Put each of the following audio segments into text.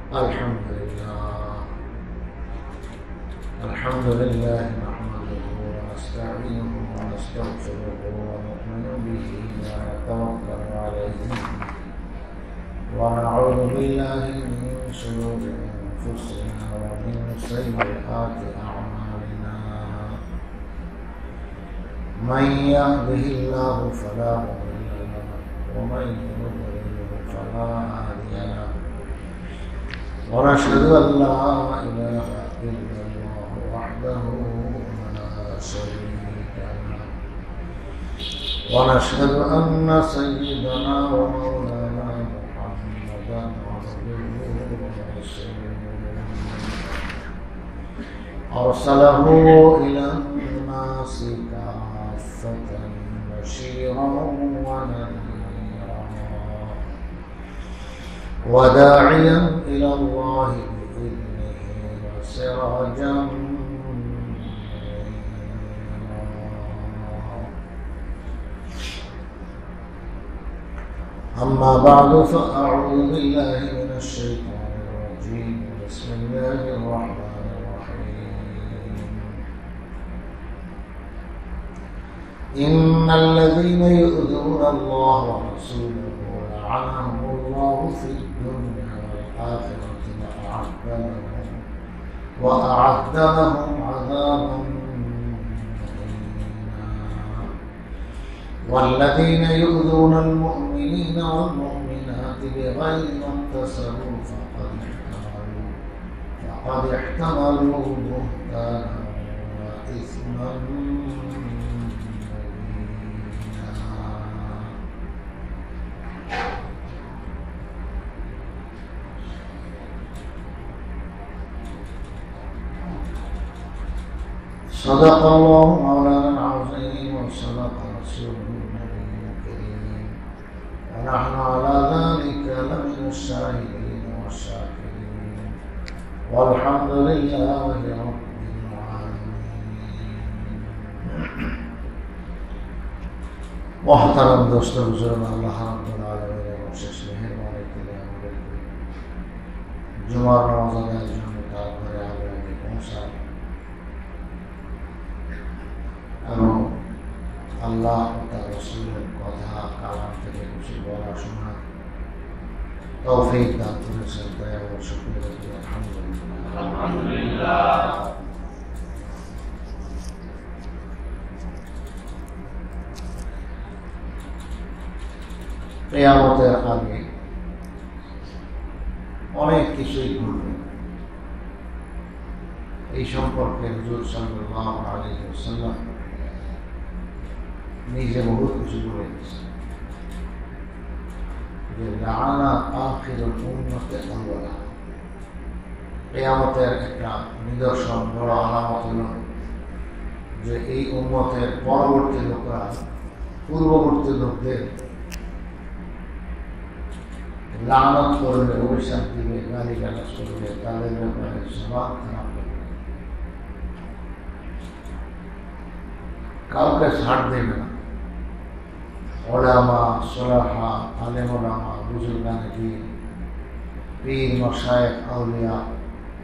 الحمد لله نحمده ونستعينه ونستغفره ونؤمن به ونتوكل عليه ونعوذ بالله من شرور أنفسنا ومن سيئات أعمالنا من يهده الله فلا مضل له ومن يضلل فلا هادي له ونشهد أن لا إله إلا الله وحده لا شريك له ونشهد أن سيدنا ومولانا محمدا عبده ورسوله أرسله إلى الناس كافة بشيرا ونذيرا وداعيا إلى الله بإذنه وسراجا منيرا أما بعد فأعوذ بالله من الشيطان الرجيم بسم الله الرحمن الرحيم إن الذين يؤذون الله ورسوله لعنهم الله في الدنيا والآخرة وأعد لهم عذابا مهينا والذين يؤذون المؤمنين والمؤمنات بغير ما اكتسبوا فقد احتملوا بهتانا وإثما صدق الله مولانا العظيم وصدق رسوله النبي الكريم ونحن على ذلك لمن الشاهدين والشاكرين والحمد لله رب العالمين محترم دوستو بزرگ اللہ رب العالمین بخشش مہربانی کے لیے جمعہ نماز ادا کرنے کا بڑے عالم کی پہنچا এবং আল্লাহ ও তার রাসূলের কথা কালাম থেকে কিছু বলা শোনা তৌফিক দান করেছেন তাই আমরা শুকরিয়া করি আলহামদুলিল্লাহ। কিয়ামতের আগে অনেক কিছুই ঘটবে এই সম্পর্কে হুজুর সাল্লাল্লাহু আলাইহি ওয়াসাল্লাম নিজে বহুত কিছু বলে গেছে যে লাআনা আখিরুল উম্মতি আওয়ালা কিয়ামতের একটা নিদর্শন বড় আলামত হলো যে এই উম্মতের পরবর্তী লোকরা পূর্ববর্তী লোকদের লানত করবে, অভিশাপ দিবে, গালিগালাজ করবে, তাদের ব্যাপারে জবাব খারাপ করবে, কাউকে ছাড় দেবে না। ওলামা, সোলাহা, আলেম ওলামা, বুজুর্গানে দ্বীন, পীর, মশায়েখ, আউলিয়া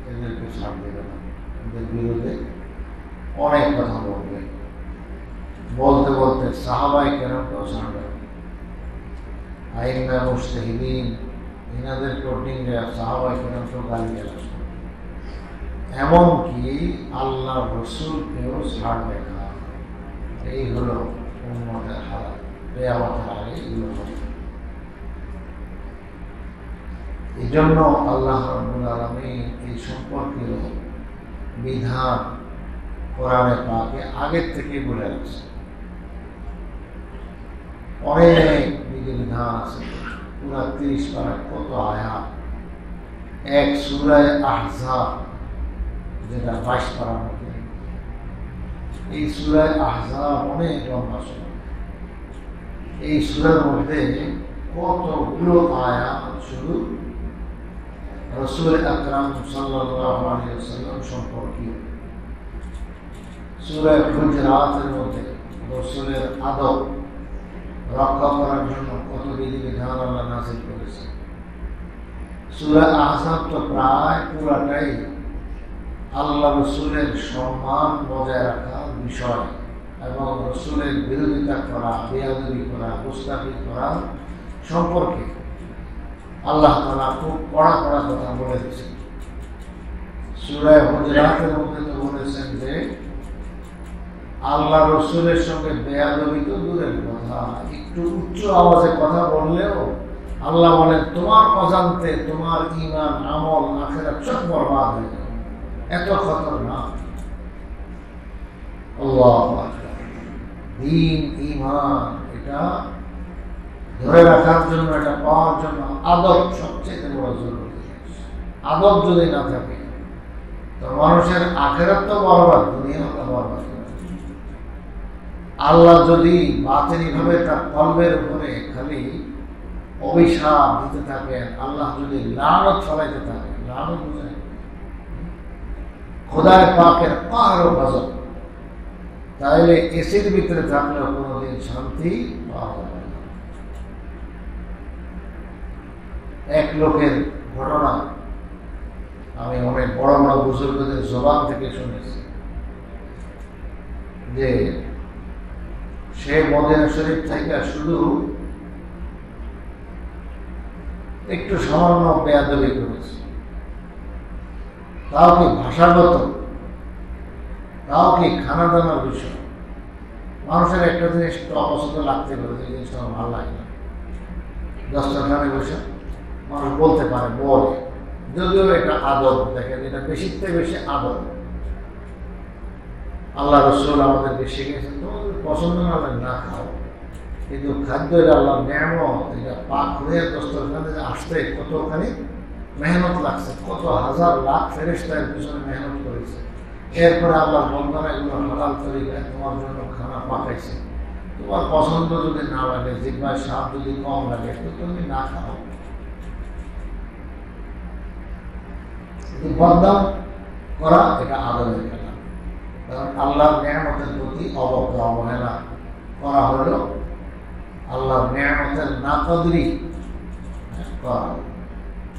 এদেরকে ছাড় দেবে না। এদের বিরুদ্ধে অনেক কথা বলবে, বলতে বলতে সাহাবায়ে কেরামকেও ছাড়বে, আইম্মা মুজতাহিদিন এনাদেরকেও ডিঙ্গে সাহাবায়ে কেরামকেও গালিগালাজ করবে, এমনকি আল্লাহ রসুলকেও ছাড়বে না। এই হলো উম্মতের হালাত। কিয়ামতের আগে এগুলো হবে। এই জন্য আল্লাহ রাব্বুল আলামিন এই সম্পর্কীয় বিধান কোরআনে পাকে আগের থেকে বলে রাখছে। অনেক বিধিবিধান আছে, পুরা 30 পারা কত আয়াত, এক সূরায়ে আহজাব যেটা 22 পারার মধ্যে। এই সূরায়ে আহজাব অনেক লম্বা সূরা। এই সূরার মধ্যে কতগুলো আয়াত শুধু রাসূল আকরাম সাল্লাল্লাহু আলাইহি ওয়াসাল্লাম সম্পর্কিত। সূরা হুজুরাতের মধ্যে রাসূলের আদব রক্ষা করার জন্য কত বিধিবিধান আল্লাহ নাযিল করেছে। সূরা আহজাব তো প্রায় পুরাটাই আল্লাহ রসুলের সম্মান বজায় রাখার বিষয় এবং রসুলের বিরোধিতা করা, বেয়াদবি করা, গোস্তাখি করা সম্পর্কে আল্লাহ তাআলা খুব কড়া কড়া কথা বলে দিয়েছেন। সূরা হুজুরাতের মধ্যে তো বলেছেন যে আল্লাহ রসুলের সঙ্গে বেয়াদবি তো দূরের কথা, একটু উচ্চ আওয়াজে কথা বললেও আল্লাহ বলেন তোমার অজান্তে তোমার ঈমান, আমল, আখিরাত সব বরবাদ হয়ে যাবে, এত খতরনাক। আল্লাহু আকবার। দ্বীন, ঈমান এটা ধরে রাখার জন্য, এটা পাওয়ার জন্য আদব সবচেয়ে বড় জরুরি। আদব যদি না থাকে তো মানুষের আখিরাত তো বরবাদ, দুনিয়াও তো বরবাদ। আল্লাহ যদি বাতিনিভাবে তার কলবের উপরে খালি অভিশাপ দিতে থাকেন, আল্লাহ যদি লানত ফলাইতে থাকেন, লানত বুঝে খোদায় পাকের পাহাড় ও গজব, তাহলে এসির ভিতরে থাকলেও কোনোদিন শান্তি পাওয়া যাবে না। এক লোকের ঘটনা আমি অনেক বড় বড় বুজুর্গদের জবান থেকে শুনেছি যে সে মদিনা শরীফ থেকে শুধু একটু সামান্য বেয়াদবি করেছে, তাও কি ভাষাগত, তাও কি খানা দানার বিষয়। মানুষের একটা জিনিস একটু অপছন্দ লাগতে পারে, যে জিনিসটা আমার ভালো লাগে না, দশটাখানে বসে মানুষ বলতে পারে, বলে, যদিও এটা আদর, দেখেন এটা বেশির থেকে বেশি আদর। আল্লাহ রসুল আমাদেরকে শিখেছেন তোমাদের পছন্দ না হলে না খাও, কিন্তু খাদ্য এটা আল্লাহ নেয়ামত, এটা পাক হয়ে দস্তরখানে আসতে কতখানি মেহনত লাগছে, কত হাজার লাখ ফেরেশতা এর পিছনে মেহনত করেছে। এরপরে আল্লাহ বন্ধারা এগুলো হালাল তরিকায় তোমার জন্য খানা পাকাইছে, তোমার পছন্দ যদি না লাগে, জিহ্বার স্বাদ যদি কম লাগে, তো তুমি না খাও। বদনাম করা এটা আদরের খেলা, কারণ আল্লাহর নেয়ামতের প্রতি অবহেলা করা হলো আল্লাহর নেয়ামতের নাকদরি করা,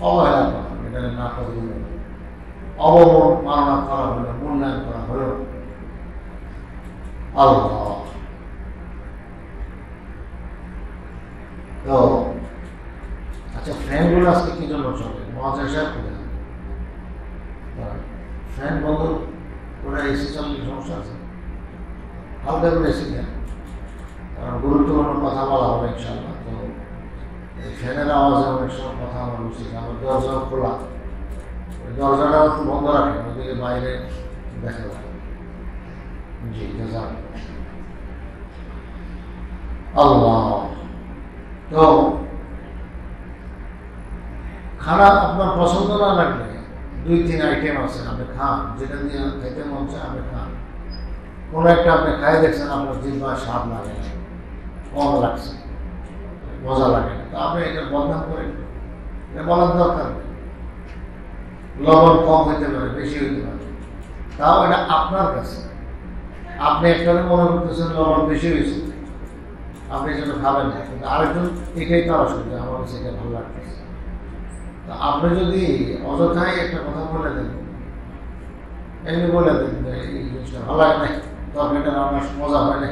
অবহেলা করা, এটা নাকদরি হলো, অবমাননা করা হলো, মূল্যায়ন করা হলো। আল্লাহ তো আচ্ছা, ফ্যানগুলো আজকে কি জন্য চলে? মহাজাশা করে ফ্যান বন্ধ করে এসি চালালে সমস্যা আছে, হালকা করে এসি দেন, কারণ গুরুত্বপূর্ণ কথা বলা হবে ইনশাল্লাহ। তো এই ফ্যানের আওয়াজে অনেক সময় কথা আমার উচিত, আমার দরজা খোলা, ওই দরজাটা একটু বন্ধ রাখেন, ওদিকে বাইরে দেখা যাবে। জি জাযাক আল্লাহ। তো খানা আপনার পছন্দ না লাগলে 2-3 আইটেম আছে, আপনি খান, যেটা দিয়ে খেতে মন চায় আপনি খান। কোনো একটা আপনি খাই দেখছেন আপনার জিহ্বার স্বাদ লাগে না, কম লাগছে, মজা লাগে না, তো আপনি এটা বদনাম করেন, এটা বলার দরকার নেই। লবণ কম হইতে পারে, বেশি হইতে পারে, তাও এটা আপনার কাছে। আপনি একটা মনে করতেছেন লবণ বেশি হয়েছে, আপনি যেটা খাবেন না, কিন্তু আরেকজন এটাই তার অসুবিধা, আমার কাছে এটা ভালো লাগতেছে। আপনি যদি অযথাই একটা কথা বলে দেন, এমনি বলে দেন যে এই জিনিসটা ভালো লাগে না, তরকারিটা রান্নার মজা হয় না,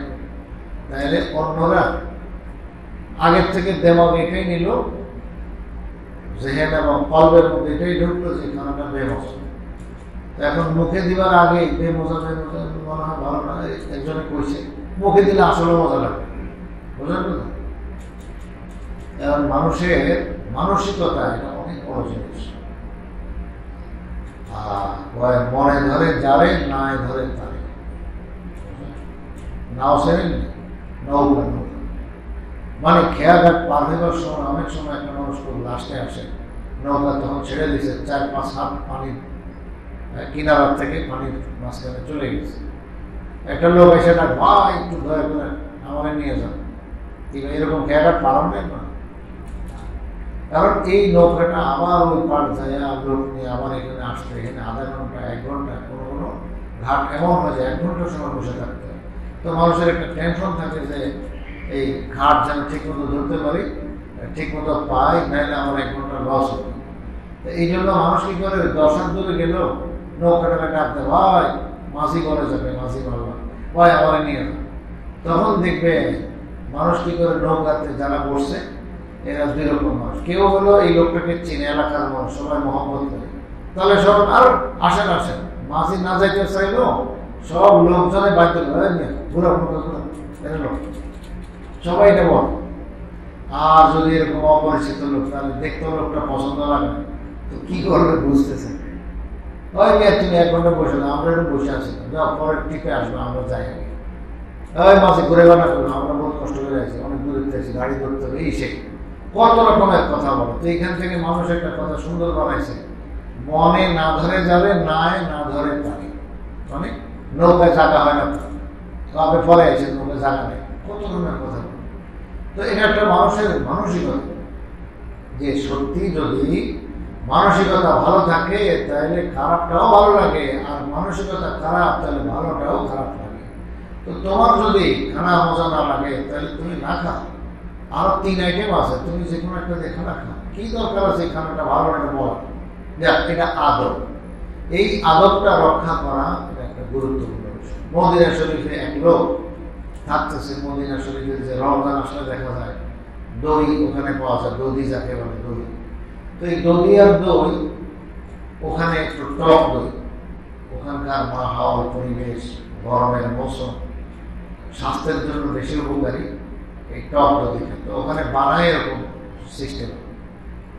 তাহলে অন্যরা আগের থেকে দেমাগ এটাই নিল, জেহেন এবং কলবের মধ্যে এটাই ঢুকলো যে খানাটা বেমজা। এখন মুখে দিবার আগে বেমজা বেমজা মনে হয় ভালো না, একজনে কইছে মুখে দিলে আসলে মজা লাগে, বুঝলেন না? এখন মানুষের মানসিকতা এটা অনেক বড় জিনিস। মনে ধরে যারে, নাই ধরে তারে, নাও সেরেন নৌকা নৌকা, মানে খেয়াঘাট পার হইবার সময় অনেক সময় একটা মানুষ খুব লাস্টে আসে, নৌকা তখন ছেড়ে দিয়েছে, 4-5 হাত পানির কিনারার থেকে পানির মাঝখানে চলে গেছে। একটা লোক এসে না, ভাই একটু দয়া করে আমাকে নিয়ে যান, এরকম খেয়াঘাট পারান নেই না, কারণ এই নৌকাটা আবার ওই পার যায়, লোক নিয়ে আবার এখানে আসতে, এখানে আধা ঘন্টা 1 ঘন্টা, কোনো কোনো ঘাট এমন হয়ে যায় 1 ঘন্টার সময় বসে থাকতে হয়। তো মানুষের একটা টেনশন থাকে যে এই ঘাট যেন ঠিক মতো ধরতে পারি, ঠিক মতো পাই, নাইলে আমার 1 ঘন্টা লস হবে। এই জন্য মানুষ কি করে 10 হাত দূরে গেল নৌকাটাকে ডাকতে, ভাই মাঝি করে যাবে, মাঝি মারলাম, ভাই আমার নিয়ে যাবে। তখন দেখবে মানুষ কি করে নৌকাতে যারা বসছে এরা দুই রকম মানুষ। কেউ হলো এই লোকটাকে চিনে, এলাকার মানুষ, সবাই মহব্বত করে, তাহলে সব আর আসেন আসেন, মাঝি না যাইতে চাইলো সব লোকজনে বাধ্য করে ঘুরা নৌকা ঘুরা এলো, সবাই এটা বল। আর যদি এরকম অপরিচিত লোক, তাহলে দেখতে লোকটা পছন্দ লাগে তো কি করবে বুঝতেছে, ওই মেয়ে তুমি 1 ঘন্টা বসে না, আমরা একটু বসে আছি, পরের টিপে আসবো, আমরা যাই আগে, ওই মাঝে ঘুরে বানা করবো, আমরা বহুত কষ্ট করে আছি, অনেক দূরে আছি, গাড়ি ধরতে হবে, এই সে কত রকমের কথা বলে। তো এইখান থেকে মানুষ একটা কথা সুন্দর বানাইছে, মনে না ধরে যাবে, নাই না ধরে থাকে, মানে নৌকায় জায়গা হয় না, তো আপনি পরে আছেন নৌকায় জায়গা নেই, কত রকমের কথা বলে। তো এটা একটা মানুষের মানসিকতা, যে সত্যি যদি মানসিকতা ভালো থাকে তাহলে খারাপটাও ভালো লাগে, আর মানসিকতা খারাপ তাহলে ভালোটাও খারাপ লাগে। তো তোমার যদি খানা মজা না লাগে তাহলে তুমি না খাও, আরো 3 আইটেম আছে, তুমি যে কোনো একটা দিয়ে খানা খাও, কি দরকার আছে খানাটা ভালো একটা বলা, এটা আদব। এই আদবটা রক্ষা করা এটা একটা গুরুত্বপূর্ণ বিষয়। মদিনা শরীফে এক লোক থাকতেছে, মদিনা শরীফের যে রমজান আসলে দেখা যায় দই ওখানে পাওয়া যায়, দধি যাকে বলে দই। তো এই দধি আর দই ওখানে একটু টক দই, ওখানকার মাহল পরিবেশ, গরমের মৌসুম, স্বাস্থ্যের জন্য বেশি উপকারী এই টক দই। তো ওখানে বানায় এরকম সিস্টেম,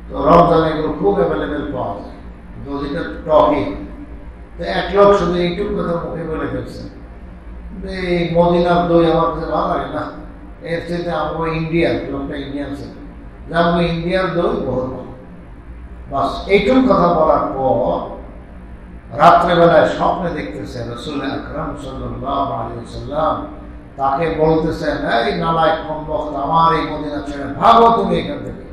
তো রমজানে এগুলো খুব অ্যাভেলেবেল পাওয়া যায়, দধিটা টকই। তো এক লোক শুধু এইটুকু কথা মুখে বলে ফেলছে, এই মদিনার দই আমার কাছে ভালো লাগে না, এর সাথে আমরা ইন্ডিয়ার, লোকটা ইন্ডিয়ান ছিল, জানবো ইন্ডিয়ার দই বহুত ভালো। বাস এইটুকু কথা বলার পর রাত্রেবেলায় স্বপ্নে দেখতেছে রাসূল আকরাম সাল্লাল্লাহু আলাইহি ওয়াসাল্লাম তাকে বলতেছেন, এই নালায়েক কমবখত, আমার এই মদিনা ছেড়ে ভাগো তুমি এখান থেকে,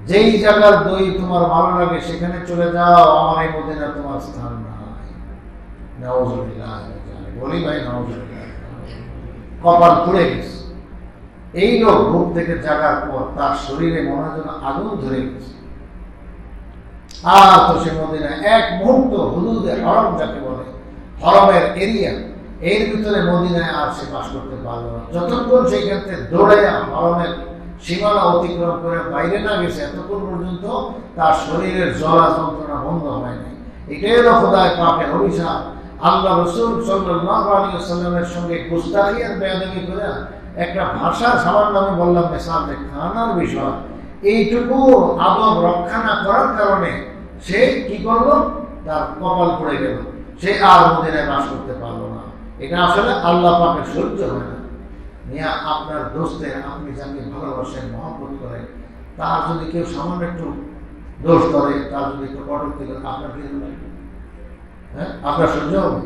যেই জায়গার দই তোমার ভালো লাগে সেখানে চলে যাও, আমার এই মদিনা তোমার স্থান নাই। নাউযুবিল্লাহ, বলি ভাই নাউযুবিল্লাহ, কপাল পুড়ে গেছে। এই লোক ঘুম থেকে জাগার পর তার শরীরে মনে হয় যেন আগুন ধরে গেছে, আর তো সে মদিনা এক মুহূর্ত হুদুদে হরম যাকে বলে, হরমের এরিয়া, এর ভিতরে মদিনায় আর সে বাস করতে পারলো না। যতক্ষণ সেইখান থেকে দৌড়ে হরমের সীমানা অতিক্রম করে বাইরে না গেছে, এতক্ষণ পর্যন্ত তার শরীরের জ্বলা যন্ত্রণা বন্ধ হয়নি। এটাই হলো খোদায় পাকের অভিশাপ। আল্লাহ রাসূল সাল্লাল্লাহু আলাইহি ওয়াসাল্লামের সঙ্গে গুস্তাখি আর বেয়াদবি করে একটা ভাষা, সামান্য আমি বললাম মেসাল যে খানার বিষয়, এইটুকু আদব রক্ষা না করার কারণে সে কি করলো, তার কপাল পড়ে গেল, সে আর মদিনায় বাস করতে পারলো না। এটা আসলে আল্লাহ পাকের সহ্য হয় না। মিয়া আপনার দোস্তের, আপনি যাকে ভালোবাসেন, মহব্বত করেন, তার যদি কেউ সামান্য একটু দোষ করে, তার যদি একটু কটূক্তি করে, আপনার কি লাগবে? হ্যাঁ, আপনার সহ্য হবে?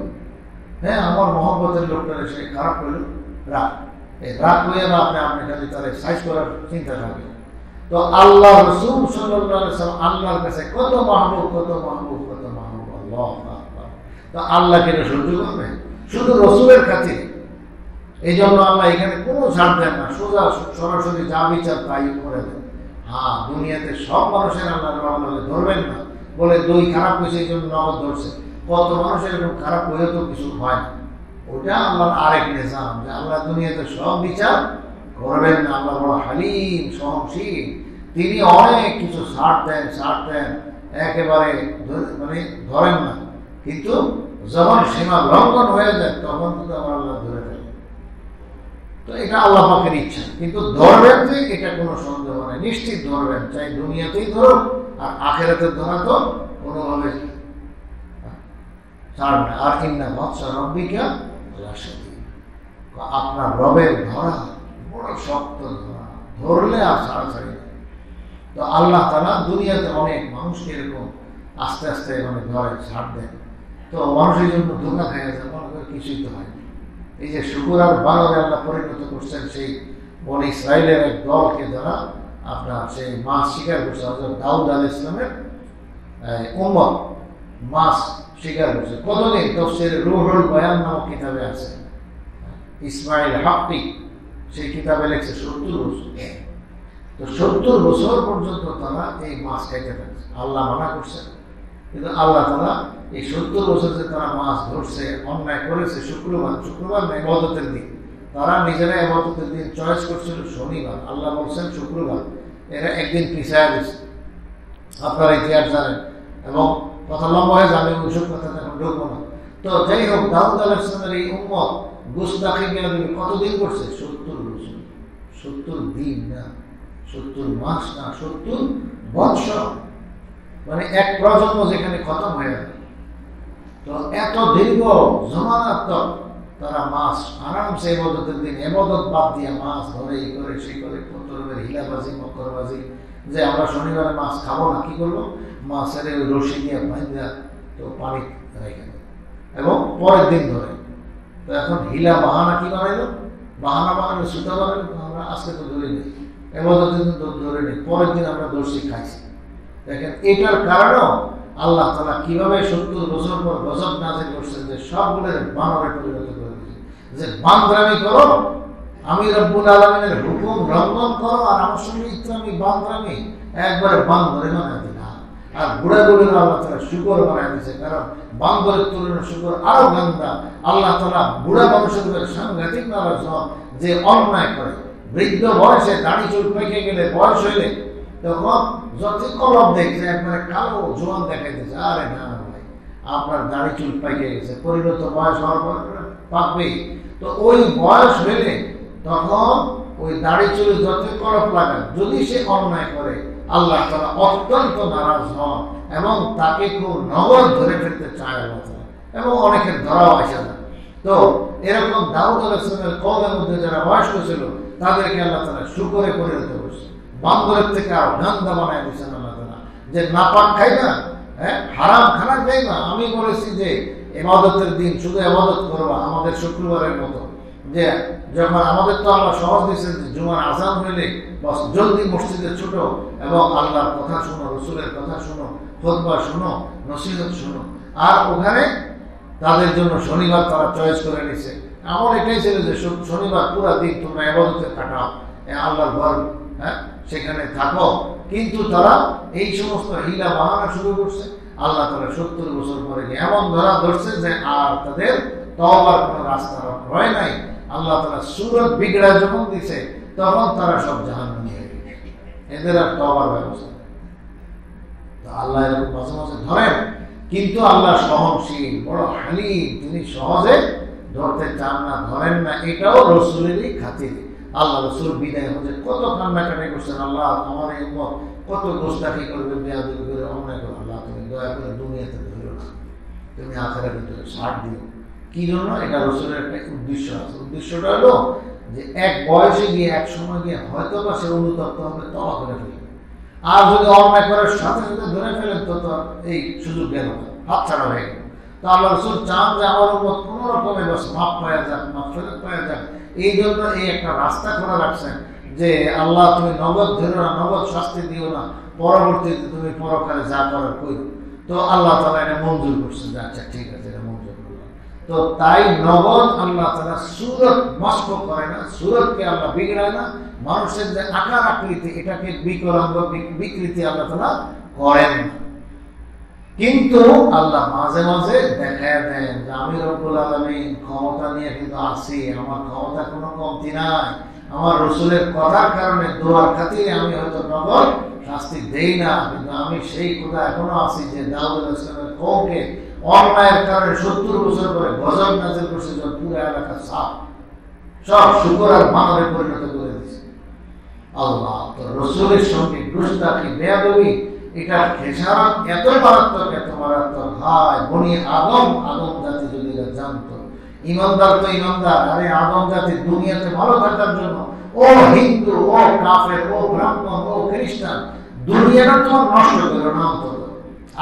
হ্যাঁ, আমার মহব্বতের লোকটারে সে খারাপ করলো, রাগ, এই রাগ হয়ে বা আপনি খালি তার সাইজ করার চিন্তা থাকে। তো আল্লাহ রাসূল সাল্লাল্লাহু আলাইহি ওয়াসাল্লাম আল্লাহর কাছে কত মাহবুব, কত মাহবুব, কত মাহবুব, আল্লাহু আকবার। তো আল্লাহকে এটা সহ্য করবে শুধু রসুলের কাছে। এই জন্য আল্লাহ এখানে কোনো ছাড় দেন না, সোজা সরাসরি যা বিচার তাই করে দেন। হ্যাঁ, দুনিয়াতে সব মানুষের আল্লাহ ধরবেন না, বলে দই খারাপ হয়েছে এই জন্য নগদ ধরছে। কত মানুষের এরকম খারাপ হয়ে তো কিছু হয় না, ওটা আল্লাহর আরেক নিজাম, যে আল্লাহ দুনিয়াতে সব বিচার করবেন না। আল্লাহ বড় হালিম, সহনশীল, তিনি অনেক কিছু ছাড় দেন, একেবারে মানে ধরেন না, কিন্তু যখন সীমা লঙ্ঘন হয়ে যায় তখন কিন্তু আমার আল্লাহ ধরে ফেলে। তো এটা আল্লাহ পাকের ইচ্ছা, কিন্তু ধরবেন যে এটা কোনো সন্দেহ নেই, নিশ্চিত ধরবেন, চাই দুনিয়াতেই ধরুন আর আখেরাতে ধরা তো কোনোভাবে ছাড় না। আর ইন্না বাদশা রব্বিকা লাশাদীদ, আপনার রবের ধরা বড় শক্ত ধরা, ধরলে আর ছাড়াছাড়ি। তো আল্লাহ তাআলা দুনিয়াতে অনেক মানুষকে এরকম আস্তে আস্তে মানে ধরে, ছাড় দেন। তো মানুষের জন্য ধোকা খাই আছে, মনে করে কিছুই তো হয়। এই যে শুকুর আর বানরে আল্লাহ পরিণত করছেন সেই বনি ইসরায়েলের এক দলকে, যারা আপনার সেই মাছ শিকার করছে, অর্থাৎ দাউদ আলাইহিস সালামের উম্মত মাছ শিকার করছে। কতদিন তাফসীরে রূহুল বয়ান নামক কিতাবে আছে, ইসমাইল হাক্কি সেই কিতাবে লেখছে 70 বছর। তো 70 বছর পর্যন্ত তারা এই মাছ খাইতে থাকছে। আল্লাহ মানা করছে, কিন্তু আল্লাহ তাআলা এই 70 বছর যে তারা মাছ ধরছে, অন্যায় করেছে, শুক্রবার না ইবাদতের দিন, তারা নিজেরা ইবাদতের দিন চয়েস করছিল শনিবার, আল্লাহ বলছেন শুক্রবার, এরা একদিন পিছায়া দিচ্ছে। আপনারা ইতিহাস জানেন এবং কথা লম্বা হয়ে যাবে, ওইসব কথা এখন ঢুকবো না। তো যাই হোক, দাউদ আলাইহিস সালামের এই উম্মত গুস্তাখি কতদিন করছে? 70 বছর। 70 দিন না, 70 মাস না, 70 বৎসর, মানে এক প্রজন্ম যেখানে খতম হয়ে গেল। তো এত দীর্ঘ জমানার তক তারা মাছ আরামসে ইবাদতের দিন ইবাদত বাদ দিয়ে মাছ ধরে, এই করে সেই করে, কত রকমের হিলাবাজি মক্করবাজি, যে আমরা শনিবারে মাছ খাবো না, কি করবো, মাছের ওই রশি দিয়ে ভাঙা তো পানি রেখে দেয় এবং পরের দিন ধরে। তো এখন হিলা বাহানা কি বানাইলো, বাহানা বানাইলো, সুতা বানাইলো, আমরা আজকে তো ধরে নিই, ইবাদতের দিন তো ধরে নিই, পরের দিন আমরা দর্শি খাইছি। দেখেন এটার কারণেও আল্লাহ তাআলা কিভাবে 70 বছর পর গজব নাযিল করছেন, যে সবগুলোর বানরে পরিণত করে দিয়েছে, যে বান্দরামি করো, আমি রব্বুল আলামিনের হুকুম লঙ্ঘন করো, আর আমার সঙ্গে ইসলামী বান্দরামি, একবারে বান্দরে বানায় দিন। আর বুড়াগুলির আল্লাহ তাআলা শুকর বানায় দিয়েছে, কারণ বান্দরের তুলনায় শুকর আরো গান্দা। আল্লাহ তাআলা বুড়া মানুষের উপরে সাংঘাতিক নারাজ হন, যে অন্যায় করে, বৃদ্ধ বয়সে দাড়ি চুল পেকে গেলে, বয়স হইলে তখন যত কলম দেখছে একবারে কালো জোয়ান দেখাই দিচ্ছে। আরে না ভাই, আপনার দাড়ি চুল পাইকে গেছে, পরিণত বয়স হওয়ার পর পাকবেই। তো ওই বয়স হইলে তখন ওই দাড়ি চুলে যত কলপ লাগান, যদি সে অন্যায় করে, আল্লাহ তাআলা অত্যন্ত নারাজ হন এবং তাকে খুব নগদ ধরে ফেলতে চায় আল্লাহ তাআলা, এবং অনেকের ধরাও আসে না। তো এরকম দাউদ আলাইহিস সালামের কওমের মধ্যে যারা বয়স্ক ছিল, তাদেরকে আল্লাহ তাআলা শুকরে পরিণত করছে, বান্দরের থেকে আরো গান্দা বানায় দিয়েছেন আল্লাহ তাআলা, যে নাপাক খাই না, হারাম খানা খাই না। আমি বলেছি যে ইবাদতের দিন শুধু ইবাদত করবা, আমাদের শুক্রবারের মতো, যে যখন আমাদের তো আল্লাহ সহজ দিয়েছেন যে জুমার আজান হইলে বাস জলদি মসজিদে ছুটো এবং আল্লাহর কথা শুনো, রসুলের কথা শুনো, খুতবা শুনো, নসিহত শুনো। আর ওখানে তাদের জন্য শনিবার তারা চয়েস করে নিছে। আমার এটাই ছিল যে শনিবার পুরা দিন তোমরা ইবাদতে কাটাও, আল্লাহর ঘর, সেখানে থাকো। কিন্তু তারা এই সমস্ত হিলা বাহানা শুরু করছে। আল্লাহ তাআলা 70 বছর পরে এমন ধরা ধরছে যে আর তাদের তওবার কোনো রাস্তা রয় নাই। আল্লাহ তাআলা সূরত বিগড়া যখন দিছে, তখন তারা সব জাহান্নামী হয়ে গেছে, এদের আর তওবার ব্যবস্থা। তো আল্লাহ এরকম মাঝে মাঝে ধরেন, কিন্তু আল্লাহ সহনশীল, বড় হালিম, তিনি সহজে ধরতে চান না, ধরেন না। এটাও রসুলেরই খাতির। আল্লাহ রসুল বিদায় হচ্ছে কত কান্নাকাটি করছেন, আল্লাহ আমার এই উম্মত কত গোস্তাখি করবে, বেয়াদবি করে, অন্যায় করে, আল্লাহ তুমি দয়া করে দুনিয়াতে ধরো না, তুমি আখিরাতের ভিতরে ছাড় দিও। কি জন্য? এটা রসুলের একটা উদ্দেশ্য আছে। উদ্দেশ্যটা হলো যে এক বয়সে গিয়ে, এক সময় গিয়ে হয়তো বা সে অনুতপ্ত হবে, তওবা করে ফেলবে। আর যদি অন্যায় করার সাথে সাথে ধরে ফেলেন, তো এই সুযোগ গেল, হাত ছাড়া হয়ে গেল। তো আল্লাহ রসুল চান যে আমার উম্মত কোনো রকমে বাস মাফ পাওয়া যাক, মাগফিরাত পাওয়া যাক। এই জন্য এই একটা রাস্তা খোলা রাখছেন যে আল্লাহ তুমি নগদ ধরো না, নগদ শাস্তি দিও না, পরবর্তীতে তুমি পরকালে যা করার করো। তো আল্লাহ তাআলা এটা মঞ্জুর করছেন যে আচ্ছা ঠিক আছে, এটা মঞ্জুর করলাম। তো তাই নগদ আল্লাহ তাআলা সূরত নষ্ট করে না, সূরতকে আল্লাহ বিগড়ায় না। মানুষের যে আকার আকৃতি, এটাকে বিকলাঙ্গ বিকৃতি আল্লাহ তাআলা করেন না। কিন্তু আল্লাহ মাঝে মাঝে দেখায় দেন যে আমি রব্বুল আলামিন ক্ষমতা নিয়ে কিন্তু আছি, আমার ক্ষমতা কোনো কমতি নাই। আমার রসুলের কথার কারণে, দোয়ার খাতিরে আমি হয়তো নগদ শাস্তি দেই না, কিন্তু আমি সেই কথা এখনো আছি যে দাউদ আলাইহিস সালামের কওমকে অন্যায়ের কারণে 70 বছর পরে গজব নাযিল করছে, যখন পুরো এলাকা সব শুকর আর বানরে পরিণত করে দিয়েছে আল্লাহ। তো রসুলের সঙ্গে দুষ্টাকি, বেয়াদবি, এটা খেসারত এত মারাত্মক, এত মারাত্মক। হায় বনি আদম জাতি যদি জানতো, ইমানদার তো ইমানদার, আরে আদম জাতি দুনিয়াতে ভালো থাকার জন্য, ও হিন্দু, ও কাফের, ও ব্রাহ্মণ, ও খ্রিস্টান, দুনিয়াটা তোমার নষ্ট করো না, অন্তত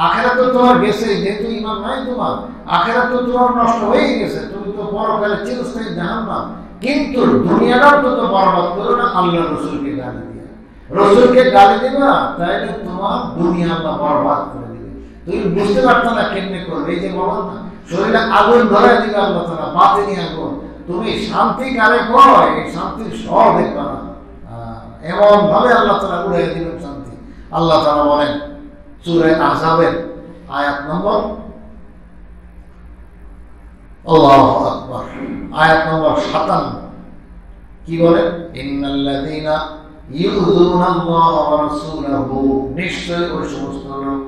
আখেরাত তো তোমার গেছে, যেহেতু ইমান নাই তোমার, আখেরাত তো তোমার নষ্ট হয়ে গেছে, তুমি তো পরকালে চিরস্থায়ী জাহান্নাম। কিন্তু দুনিয়াটাও তো বরবাদ করো না আল্লাহ রসুলকে গালি দিয়ে। রসুলকে গালি দিবা, তাইলে তোমার দুনিয়া আল্লাহ বরবাদ করে দিবে। তুমি বুঝতে পারতো না কেমনে করবে। এই যে বলেন না, শরীরে আগুন ধরে দিবে আল্লাহ তাআলা, বাতিনি আগুন। তুমি শান্তি কারে কয়, এই শান্তির সহ দেখবা না। এমন ভাবে আল্লাহ তাআলা উড়িয়ে দিবেন শান্তি। আল্লাহ তাআলা বলেন সূরা আহজাবের আয়াত নম্বর, আল্লাহু আকবার, আয়াত নম্বর 57, কি বলে? ইন্নাল্লাযীনা ইউযুনাল্লাহ ওয়া রাসূলাহু, নিশ্চয় ওই সমস্ত লোক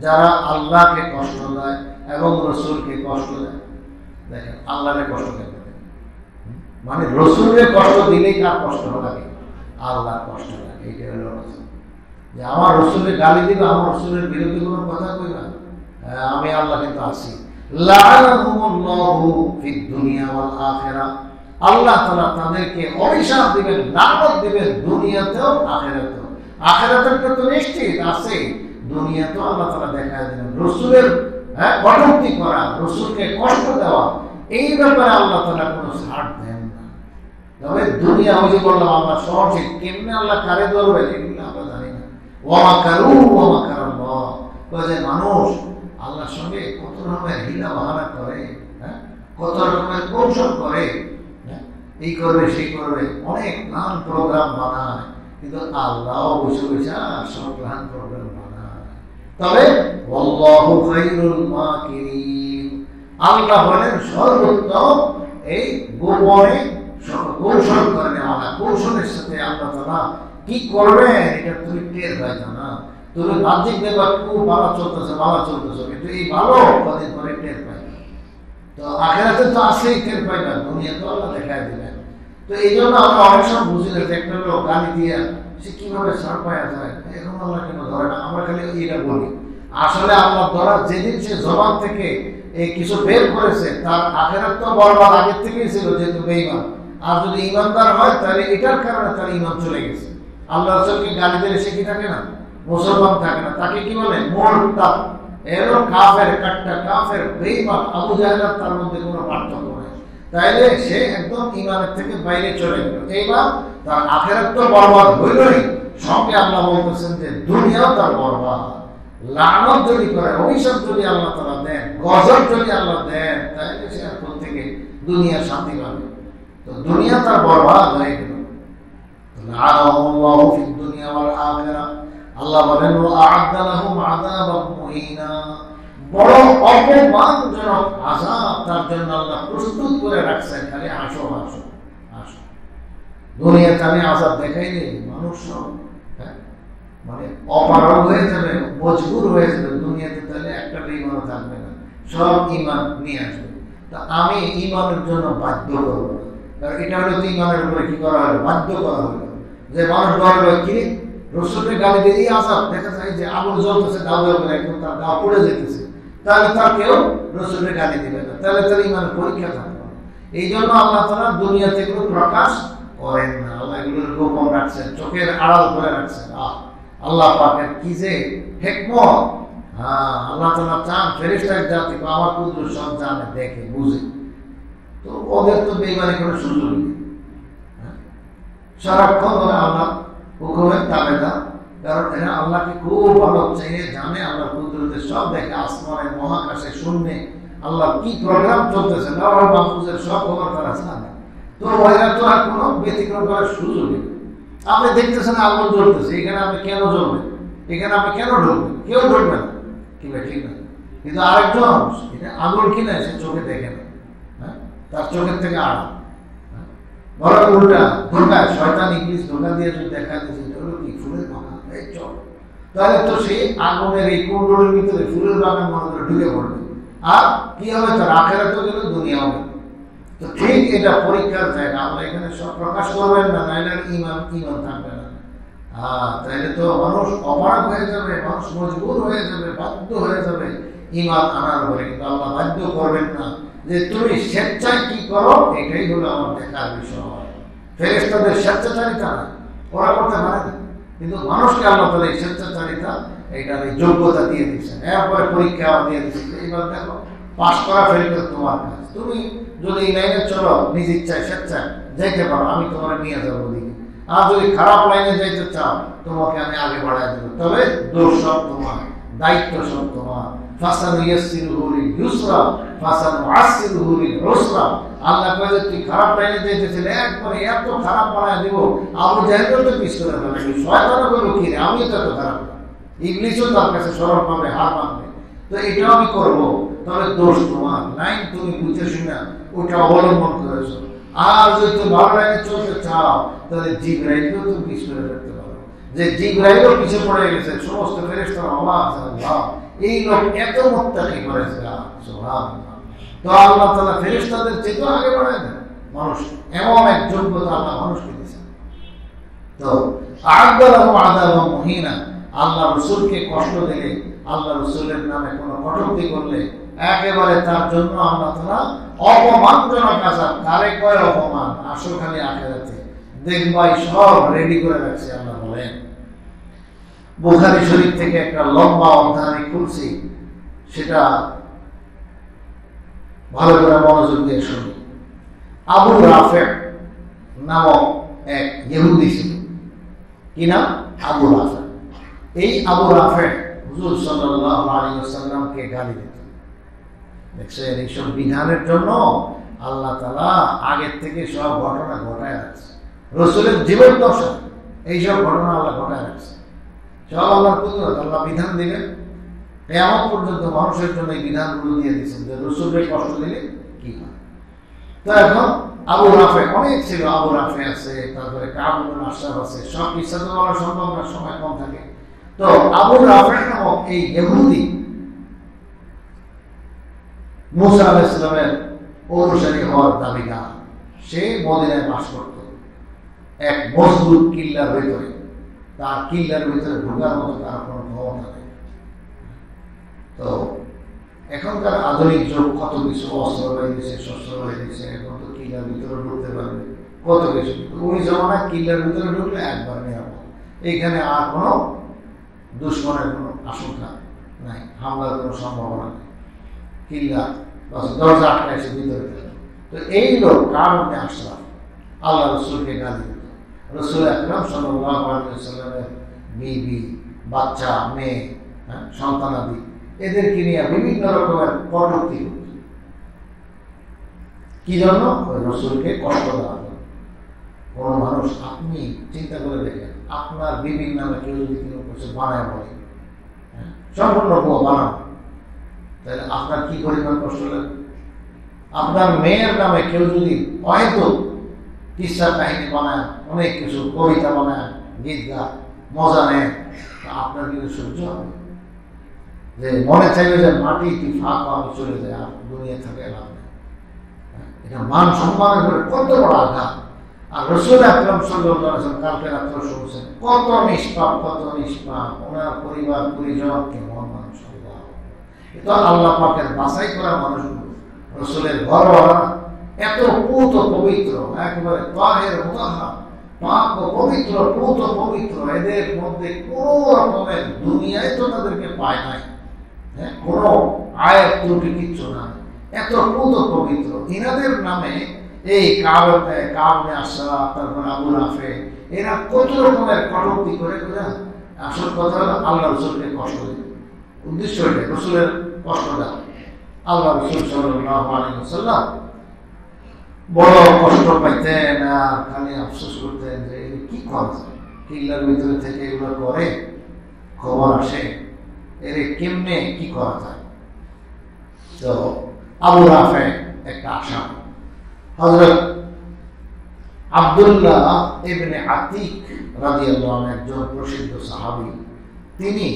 যারা আল্লাহকে কষ্ট দেয় এবং রাসূলকে কষ্ট দেয়। দেখেন আল্লাহকে কষ্ট দেয় মানে রাসূলকে কষ্ট দিলেই কার কষ্ট লাগে? আল্লাহর কষ্ট লাগে। এইটা হলো যে আমার রাসূলকে গালি দিবা, আমার রাসূলের বিরুদ্ধে কোনো কথা কইবা, আমি আল্লাহ কিন্তু আছি। লাআনাহুমুল্লাহু ফিদ দুনিয়া ওয়াল আখিরাহ, আল্লাহ তাআলা তাদেরকে অভিশাপ দিবেন, লানত দিবেন দুনিয়াতেও আখিরাতেও। আখিরাতের তো নিশ্চিত আছে, দুনিয়াতেও আল্লাহ তাআলা দেখায় দিবেন। রাসূলের কটূক্তি করা, রাসূলকে কষ্ট দেওয়া, এই ব্যাপারে আল্লাহ তাআলা কোনো ছাড় দেন না। তবে দুনিয়া ওই যে বললাম আমরা সহজে কেমনে আল্লাহ কারে ধরবেন এগুলো আমরা জানি না। ওয়া মাকারু ওয়া মাকারাল্লাহ, যে মানুষ আল্লাহর সঙ্গে কত রকমের হিলা বাহানা করে, কত রকমের কৌশল করে, এই করবে সেই করবে, অনেক নানান প্রোগ্রাম বানায়, কিন্তু আল্লাহ বসে বসে সব নানান প্রোগ্রাম বানায়। তবে আল্লাহু খায়রুল মাকিরিন, আল্লাহ হলেন সর্বোত্তম এই গোপনে কৌশল করে নেওয়া। কৌশলের সাথে আল্লাহ তাআলা কি করবেন এটা তুমি টের পাইছো না। তুমি বাহ্যিক দেখবা খুব ভালো চলতেছে, কিন্তু এই ভালো কদিন পরে টের পাই। তো আখিরাতে তো আসলেই টের পাই না, দুনিয়া তো আল্লাহ দেখায় দিবেন। তো এই জন্য আমরা অনেক সময় বুঝি না যে একটা লোক গালি দিয়ে সে কিভাবে ছাড় পাওয়া যায়, এখন আল্লাহ কেন ধরে না। আমরা খালি এটা বলি, আসলে আল্লাহ ধরা যেদিন সে জবান থেকে এই কিছু বের করেছে তার আখিরাত তো বরবাদ আগের থেকেই ছিল, যেহেতু বেঈমান। আর যদি ইমানদার হয় তাহলে এটার কারণে তার ইমান চলে গেছে। আল্লাহ রাসূলকে গালি দিলে সে কি থাকে না? মুসলমান থাকে না, তাকে কি বলে? মুরতাদ। এরও কাফের, কাট্টা কাফের, বেঈমান। আবু জাহেল তার মধ্যে কোনো পার্থক্য নেই। তাইলে সে একদম ইমানের থেকে বাইরে চলে গেল। এইবার তার আখিরাত তো বরবাদ হইলই, সঙ্গে আল্লাহ বলতেছেন যে দুনিয়াও তার বরবাদ। লানত যদি করে, অভিশাপ যদি আল্লাহ তাআলা দেন, গজব যদি আল্লাহ দেন, তাহলে সে এখন থেকে দুনিয়ার শান্তি পাবে। তো দুনিয়া তার বরবাদ হয়ে গেল। লাআনাহুল্লাহু ফিদ দুনিয়া ওয়াল আখিরাহ, আল্লাহ বলেন আ'আদ্দা লাহুম আযাবাম মুহিনা, বড় অপমানজনক আযাব তার জন্য আল্লাহ প্রস্তুত করে রাখছেন। খালি আসো আসো আসো। দুনিয়াতে আমি আযাব দেখাইনি, মানুষ সব মানে অপারগ হয়ে যাবে, মজবুর হয়ে যাবে দুনিয়াতে, তাহলে একটা বেঈমান থাকবে না, সব ঈমান নিয়ে আসবে। তা আমি ঈমানের জন্য বাধ্য করব না, কারণ এটা হলো তো ঈমানের উপরে কি করা হলো? বাধ্য করা হলো। যে মানুষ বলবে কি রাসূলকে গালি দিয়ে আযাব, দেখা যায় যে আগুন জ্বলতেছে, দাও দাও করে একদম তার গা পুড়ে যেতেছে, তাহলে তার কেউ রাসূলকে গালি দিবে না, তাহলে তার ঈমানের পরীক্ষা থাকবে। এই জন্য আল্লাহ তাআলা দুনিয়াতে এগুলো প্রকাশ করেন না, আল্লাহ এগুলো গোপন রাখছেন, চোখের আড়াল করে রাখছেন। আল্লাহ পাকের কি যে হিকমত! আল্লাহ তাআলা চান ফেরেশতার জাতি আমার কুদরত সব জানে, দেখে, বুঝে। তো ওদের তো বেঈমানি করার সুযোগ নেই। সারাক্ষণ ওরা আল্লাহ হুকুমের তাবেদার, কারণ এরা আল্লাহকে খুব ভালো চেনে, জানে, আল্লাহ কুদরতের সব দেখে, আসমানে, মহাকাশে, শূন্যে আল্লাহ কি প্রোগ্রাম চলতেছে, লাউহুল মাহফুজের সব খবর তারা জানে। তো ওরা তো আর কোনো ব্যতিক্রম করার সুযোগ নেই। আপনি দেখতেছেন আগুন জ্বলতেছে, এখানে আপনি কেন জ্বলবেন? এখানে আপনি কেন ঢুকবেন? কেউ ঢুকবে না, ঠিক না। কিন্তু আরেকজন আগুন কিনা সে চোখে দেখে না, তার চোখের থেকে আড়াল। বড় উল্টা ধোকায় শয়তান ইবলিস ধোকা দিয়ে যদি দেখা দিয়েছে হলো কি ফুলের বাগান, এই চল, তাহলে তো সেই আগুনের এই কুণ্ডলের ভিতরে ফুলের বাগান মনে করে ঢুকে পড়বে। আর কি হবে? তার আখিরাত গেল, দুনিয়া হবে। তো ঠিক এটা পরীক্ষার জায়গা। আমরা এখানে সব প্রকাশ করবেন না, নাইলে ঈমান থাকবে না। তাইলে তো মানুষ অপারগ হয়ে যাবে, মানুষ মজবুর হয়ে যাবে, বাধ্য হয়ে যাবে ঈমান আনার পরে। কিন্তু আল্লাহ বাধ্য করবেন না, যে তুমি স্বেচ্ছায় কি করো এটাই হলো আমার দেখার বিষয়। ফেরেশতাদের স্বেচ্ছাচারিতা না, ওরা করতে পারে না, কিন্তু মানুষকে আল্লাহ তাআলা এই স্বেচ্ছাচারিতা, এইটার এই যোগ্যতা দিয়ে দিচ্ছেন। এরপরে পরীক্ষা দিয়ে দিচ্ছেন, এইবার দেখো পাস করা ফেল করে তোমার কাজ। তুমি যদি এই লাইনে চলো, নিজ ইচ্ছায় স্বেচ্ছায় যাইতে পারো, আমি তোমার নিয়ে যাবো দিকে। আর যদি খারাপ লাইনে যাইতে চাও, তোমাকে আমি আগে বাড়াই দেবো। তবে দোষ সব তোমার, দায়িত্ব সব তোমার, ফাসানুয়াসসিরুহু লিল ইউসরা ফাসানুআসসিরুহু লিল উসরা। আল্লাহ কয় যে তুই খারাপ লাইনে যেতেছিল, একবারে এত খারাপ বানায় দিব, আবু জাহেলও তো পিছ করে ফেলবে, শয়তানও বলল কি রে আমিও তো এত খারাপ, ইবলিসও তার কাছে সরল পাবে, হার মানবে। তো এটাও আমি করবো, তবে দোষ তোমার, লাইন তুমি বুঝে শুনে ওটা অবলম্বন করেছো। আর যদি তুমি ভালো লাইনে চলতে চাও তাহলে জিবরাইলকেও তুমি পিছ করে ফেলতে পারো, যে জিবরাইলও পিছে পড়ে গেছে, সমস্ত ফেরেশতারা অবাক, এই লোক এত মুত্তাকি করেছে। সুবহানাল্লাহ। তো আল্লাহ তাআলা ফেরেশতাদের চেয়ে আগে বাড়ায় দেন মানুষ, এমন এক যোগ্যতা আল্লাহ মানুষকে দিয়েছেন। তো আ'আদালাহু আযাবান মুহিনা, আল্লাহ রাসূলকে কষ্ট দিলে, আল্লাহ রাসূলের নামে কোনো কটূক্তি করলে একেবারে তার জন্য আল্লাহ তাআলা অপমানজনক আযাব, কারে কয় অপমান, আসো খালি আখিরাতে দেখবাই সব রেডি করে রাখছে। আল্লাহ বলেন, বুখারী শরীফ থেকে একটা লম্বা অধ্যায় খুলছি, সেটা ভালো করে মনোযোগ দিয়ে শুনি। আবু রাফে নামক এক ইহুদি ছিল, কি নাম? আবু রাফে। এই আবু রাফে হুজুর সাল্লাল্লাহু আলাইহি ওয়াসাল্লামকে গালি দিত। দেখছেন, এইসব বিধানের জন্য আল্লাহ তাআলা আগের থেকে সব ঘটনা ঘটায় রাখছে। রাসূলের জীবন দশা এইসব ঘটনা আল্লাহ ঘটায় রাখছে। সব আল্লাহর কুদরত, আল্লাহ বিধান দিবেন, কিয়ামত পর্যন্ত মানুষের জন্য এই বিধানগুলো দিয়ে দিয়েছেন যে রাসূলকে কষ্ট দিলে কি হয়। তো এখন আবু রাফে অনেক ছিল, আবু রাফে আছে, তারপরে কাব ইবনে আশরাফ আছে, সব কিসা তো বলা সম্ভব না, সময় কম থাকে। তো আবু রাফে নামক এই ইহুদি মুসা আলাইহিস সালামের অনুসারী হওয়ার দাবিদার, সে মদিনায় বাস করত এক মজবুত কিল্লার ভিতরে। তার কিল্লার ভিতরে ঢোকার মতো তার কোনো ক্ষমতা নেই। তো এখনকার আধুনিক যুগ, কত কিছু অস্ত্র হয়ে গেছে, শস্ত্র হয়ে গেছে, এখন তো কিল্লার ভিতরে ঢুকতে পারবে কত কিছু। ওই জমানায় কিল্লার ভিতরে ঢুকলে একবার নিরাপদ, এইখানে আর কোনো দুশ্মনের কোনো আশঙ্কা নাই, হামলার কোনো সম্ভাবনা নেই। কিল্লা দরজা আটকাইছে ভিতরে। তো এই লোক কাব ইবনে আশরাফ আল্লাহ রাসূলকে গালি দিত। রাসূল আকরাম সাল্লাল্লাহু আলাইহি ওয়াসাল্লামের বিবি, বাচ্চা, মেয়ে, সন্তানাদি এদেরকে নিয়ে বিভিন্ন রকমের কটূক্তি করত। কি জন্য? রাসূলকে কষ্ট দেওয়ার জন্য। কোনো মানুষ, আপনি চিন্তা করে দেখেন, আপনার বিবির নামে কেউ যদি কিছু বানায় বলে, সম্পূর্ণ বানানো, তাহলে আপনার কি পরিমাণ কষ্ট লাগবে? আপনার মেয়ের নামে কেউ যদি হয়তো কিসা কাহিনী বানায়, অনেক কিছু কবিতা বানায়, গীত গায়, মজা নেয়, আপনার কিন্তু সহ্য হবে? যে মনে চাইবে যে মাটি তুই ফাঁক, আমি চলে যাই, আর দুনিয়া থাকে লাভ নেই। এটা মান সম্মানের উপরে কত বড় আঘাত। আর রাসূল আকরাম সাল্লাল্লাহু আলাইহি ওয়াসাল্লাম কালকে রাত্রে শুনছেন কত নিষ্পাপ, কত নিষ্পাপ, ওনার পরিবার পরিজন কেমন মানুষ। এটা আল্লাহ পাকের বাছাই করা মানুষগুলো, রাসূলের ঘরওয়ালা, এত পুত পবিত্র, একেবারে তাহের মুতাহহার, পাক ও পবিত্র, পুত পবিত্র, এদের মধ্যে কোনো রকমের দুনিয়ায় তো তাদেরকে পায় নাই, কোনো আয়াত ত্রুটি কিচ্ছু না, এত পুত পবিত্র। ইনাদের নামে এই কাব ইবনে আশরাফ, তারপর আবু রাফে, এরা কত রকমের কটূক্তি করে করে আসল কথা হলো আল্লাহ রাসূলকে কষ্ট দেয়। উদ্দেশ্য এটা রাসূলের কষ্ট দেওয়া। আল্লাহ রাসূল সাল্লাল্লাহু আলাইহি ওয়াসাল্লাম বড় কষ্ট পাইতেন, আর খালি আফসোস করতেন যে কি করা যায়, কিল্লার ভিতরে থেকে এগুলো করে, খবর আসে, এর কেমনে কি করা যায়। তো আবু রাফে একটা আশা, হযরত আব্দুল্লাহ ইবনে আতিক রাদিয়াল্লাহু আনহু একজন প্রসিদ্ধ সাহাবী, তিনি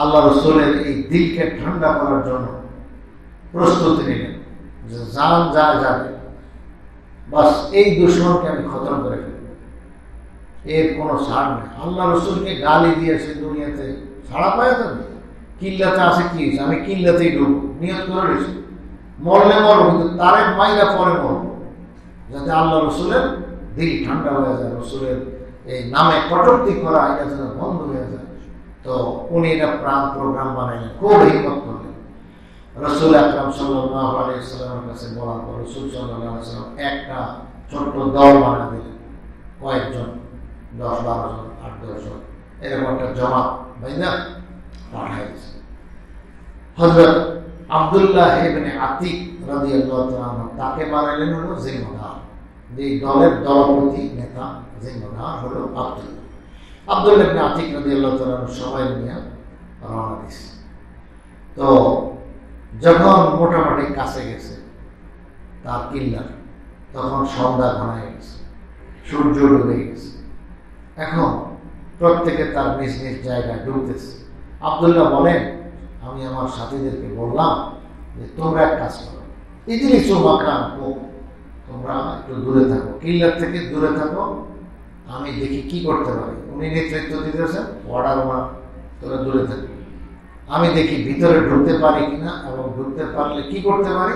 আল্লাহ রাসূলের এই দিলকে ঠান্ডা করার জন্য প্রস্তুতি নিলেন যে জান যা যাবে, বাস এই দুশমনকে আমি খতম করে ফেলব, এর কোনো ছাড় নেই। আল্লাহ রাসূলকে গালি দিয়েছে, দুনিয়াতে ছাড়া পাওয়া যাবে? কিল্লাতে আছে কি, আমি কিল্লাতেই ঢুকবো, নিয়ত করে রয়েছি, মরলে মরবো, কিন্তু তারে মাইরা পরে মরবো, যাতে আল্লাহ রাসূলের দিল ঠান্ডা হয়ে যায়, রাসূলের এই নামে কটূক্তি করা এটা যেন বন্ধ হয়ে যায়। তো উনি এটা প্রাণ প্রোগ্রাম বানাইলেন, খুব হিম্মত করলেন। রাসূল আকরাম সাল্লাল্লাহু আলাইহি ওয়াসাল্লামের কাছে বলার পর রাসূল সাল্লাল্লাহু আলাইহি ওয়াসাল্লাম একটা ছোট্ট দল বানিয়ে দিলেন, কয়েকজন, 10-12 জন, 8-10 জন, এরকম একটা জমাত বাইনা পাঠাইছে। হযরত আব্দুল্লাহ ইবনে আতিক রাদিয়াল্লাহু তাআলা তাকে বানালেন হলো জিম্মাদার, যে দলের দলপতি নেতা জিম্মাদার হলো আব্দুল্লাহ ইবনে আতিক রাদিয়াল্লাহু তাআলা সবাই নিয়ে রওনা দিয়েছে। তো যখন মোটামুটি কাছে গেছে তার কিল্লার, তখন সন্ধ্যা ঘনায় গেছে, সূর্য ডুবে গেছে। এখন প্রত্যেকে তার নিজ নিজ জায়গায় ঢুকতেছে। আব্দুল্লাহ বলেন, আমি আমার সাথীদেরকে বললাম যে তোমরা এক কাজ করো, ইজলিসু মাকানাকুম, তোমরা একটু দূরে থাকো, কিল্লার থেকে দূরে থাকো, আমি দেখি কি করতে পারি। উনি নেতৃত্ব দিতেছেন, অর্ডার ওনার, তোরা দূরে থাকো, আমি দেখি ভিতরে ঢুকতে পারি কিনা, এবং ঢুকতে পারলে কি করতে পারি,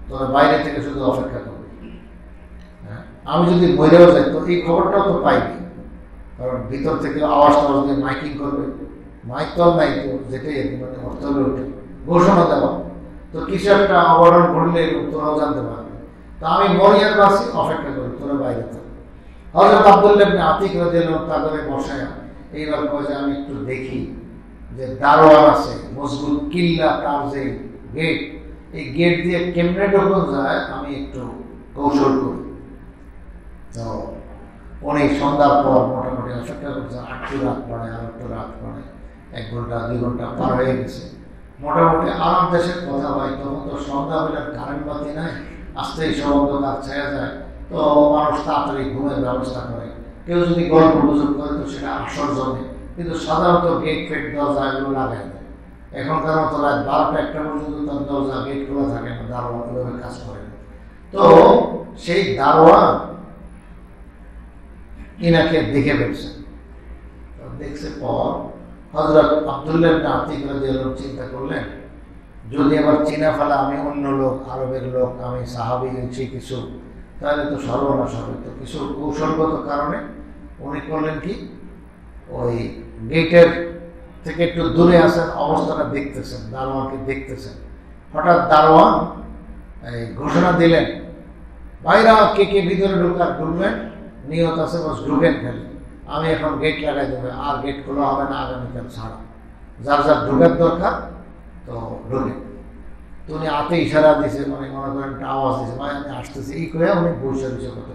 তোরা বাইরে থেকে শুধু অপেক্ষা করবে। হ্যাঁ, আমি যদি মরেও যাই তো এই খবরটাও তো পাইনি, কারণ ভিতর থেকে আওয়াজ টাওয়াজ দিয়ে মাইকিং করবে, মাইক তো নাই, তো যেটাই মানে অর্থ হলে ওঠে ঘোষণা দেওয়া, তো কিছু একটা অবরণ ঘটলে তোরাও জানতে পারবে। তো আমি মরিয়ার বাসি, অপেক্ষা করি, তোরা বাইরে থাকবে। হযরত আব্দুল্লাহ ইবনে আতিক রাদিয়াল্লাহু তাআলা বসায়া এইবার কয় যে আমি একটু দেখি যে দারোয়ান আছে মজবুত কিল্লা, তার যে গেট, এই গেট দিয়ে কেমনে ঢোকা যায় আমি একটু কৌশল করি। তো অনেক সন্ধ্যার পর মোটামুটি অপেক্ষা করছে, আটটু রাত পড়ে, আর একটু রাত পড়ে, 1 ঘন্টা 2 ঘন্টা পার হয়ে গেছে। মোটামুটি আরাম দেশের কথা ভাই, তখন তো সন্ধ্যাবেলার কারেন্ট বাতি নাই, আস্তেই সব অন্ধকার ছায়া যায়, তো মানুষ তাড়াতাড়ি ঘুমের ব্যবস্থা করে, কেউ যদি গল্প গুজব করে তো সেটা আসর জমে, কিন্তু সাধারণত গেট ফেট দরজা এগুলো লাগাই দেয়। এখনকার মতো রাত 12টা 1টা পর্যন্ত তার দরজা গেট খোলা থাকে না, দারোয়ান ওইভাবে কাজ করে। তো সেই দারোয়ান ইনাকে দেখে ফেলছে, দেখছে পর হযরত আব্দুল্লাহ ইবনে আতিক রাদিয়াল্লাহু চিন্তা করলেন, যদি আবার চিনা ফেলা আমি অন্য লোক, আরবের লোক, আমি সাহাবী হচ্ছি কিছু, তাহলে তো সর্বনাশ হবে। তো কিছু কৌশলগত কারণে উনি করলেন কি, ওই গেটের থেকে একটু দূরে আসেন, অবস্থাটা দেখতেছেন, দারোয়ানকে দেখতেছেন। হঠাৎ দারোয়ান ঘোষণা দিলেন, ভাইরা কে কে ভিতরে ঢুকবেন, নিয়ত আছে বস ঢুকেন, খালি আমি এখন গেট লাগাই দেবে, আর গেট খোলা হবে না আগামীকাল ছাড়া, যার যার ঢোকার দরকার তো ঢুকে। তো উনি হাতে ইশারা দিয়েছে, মানে মনে করেন একটা আওয়াজ দিয়েছে, ভাই আমি আসতেছি, এই করে উনি বসে বসে কথা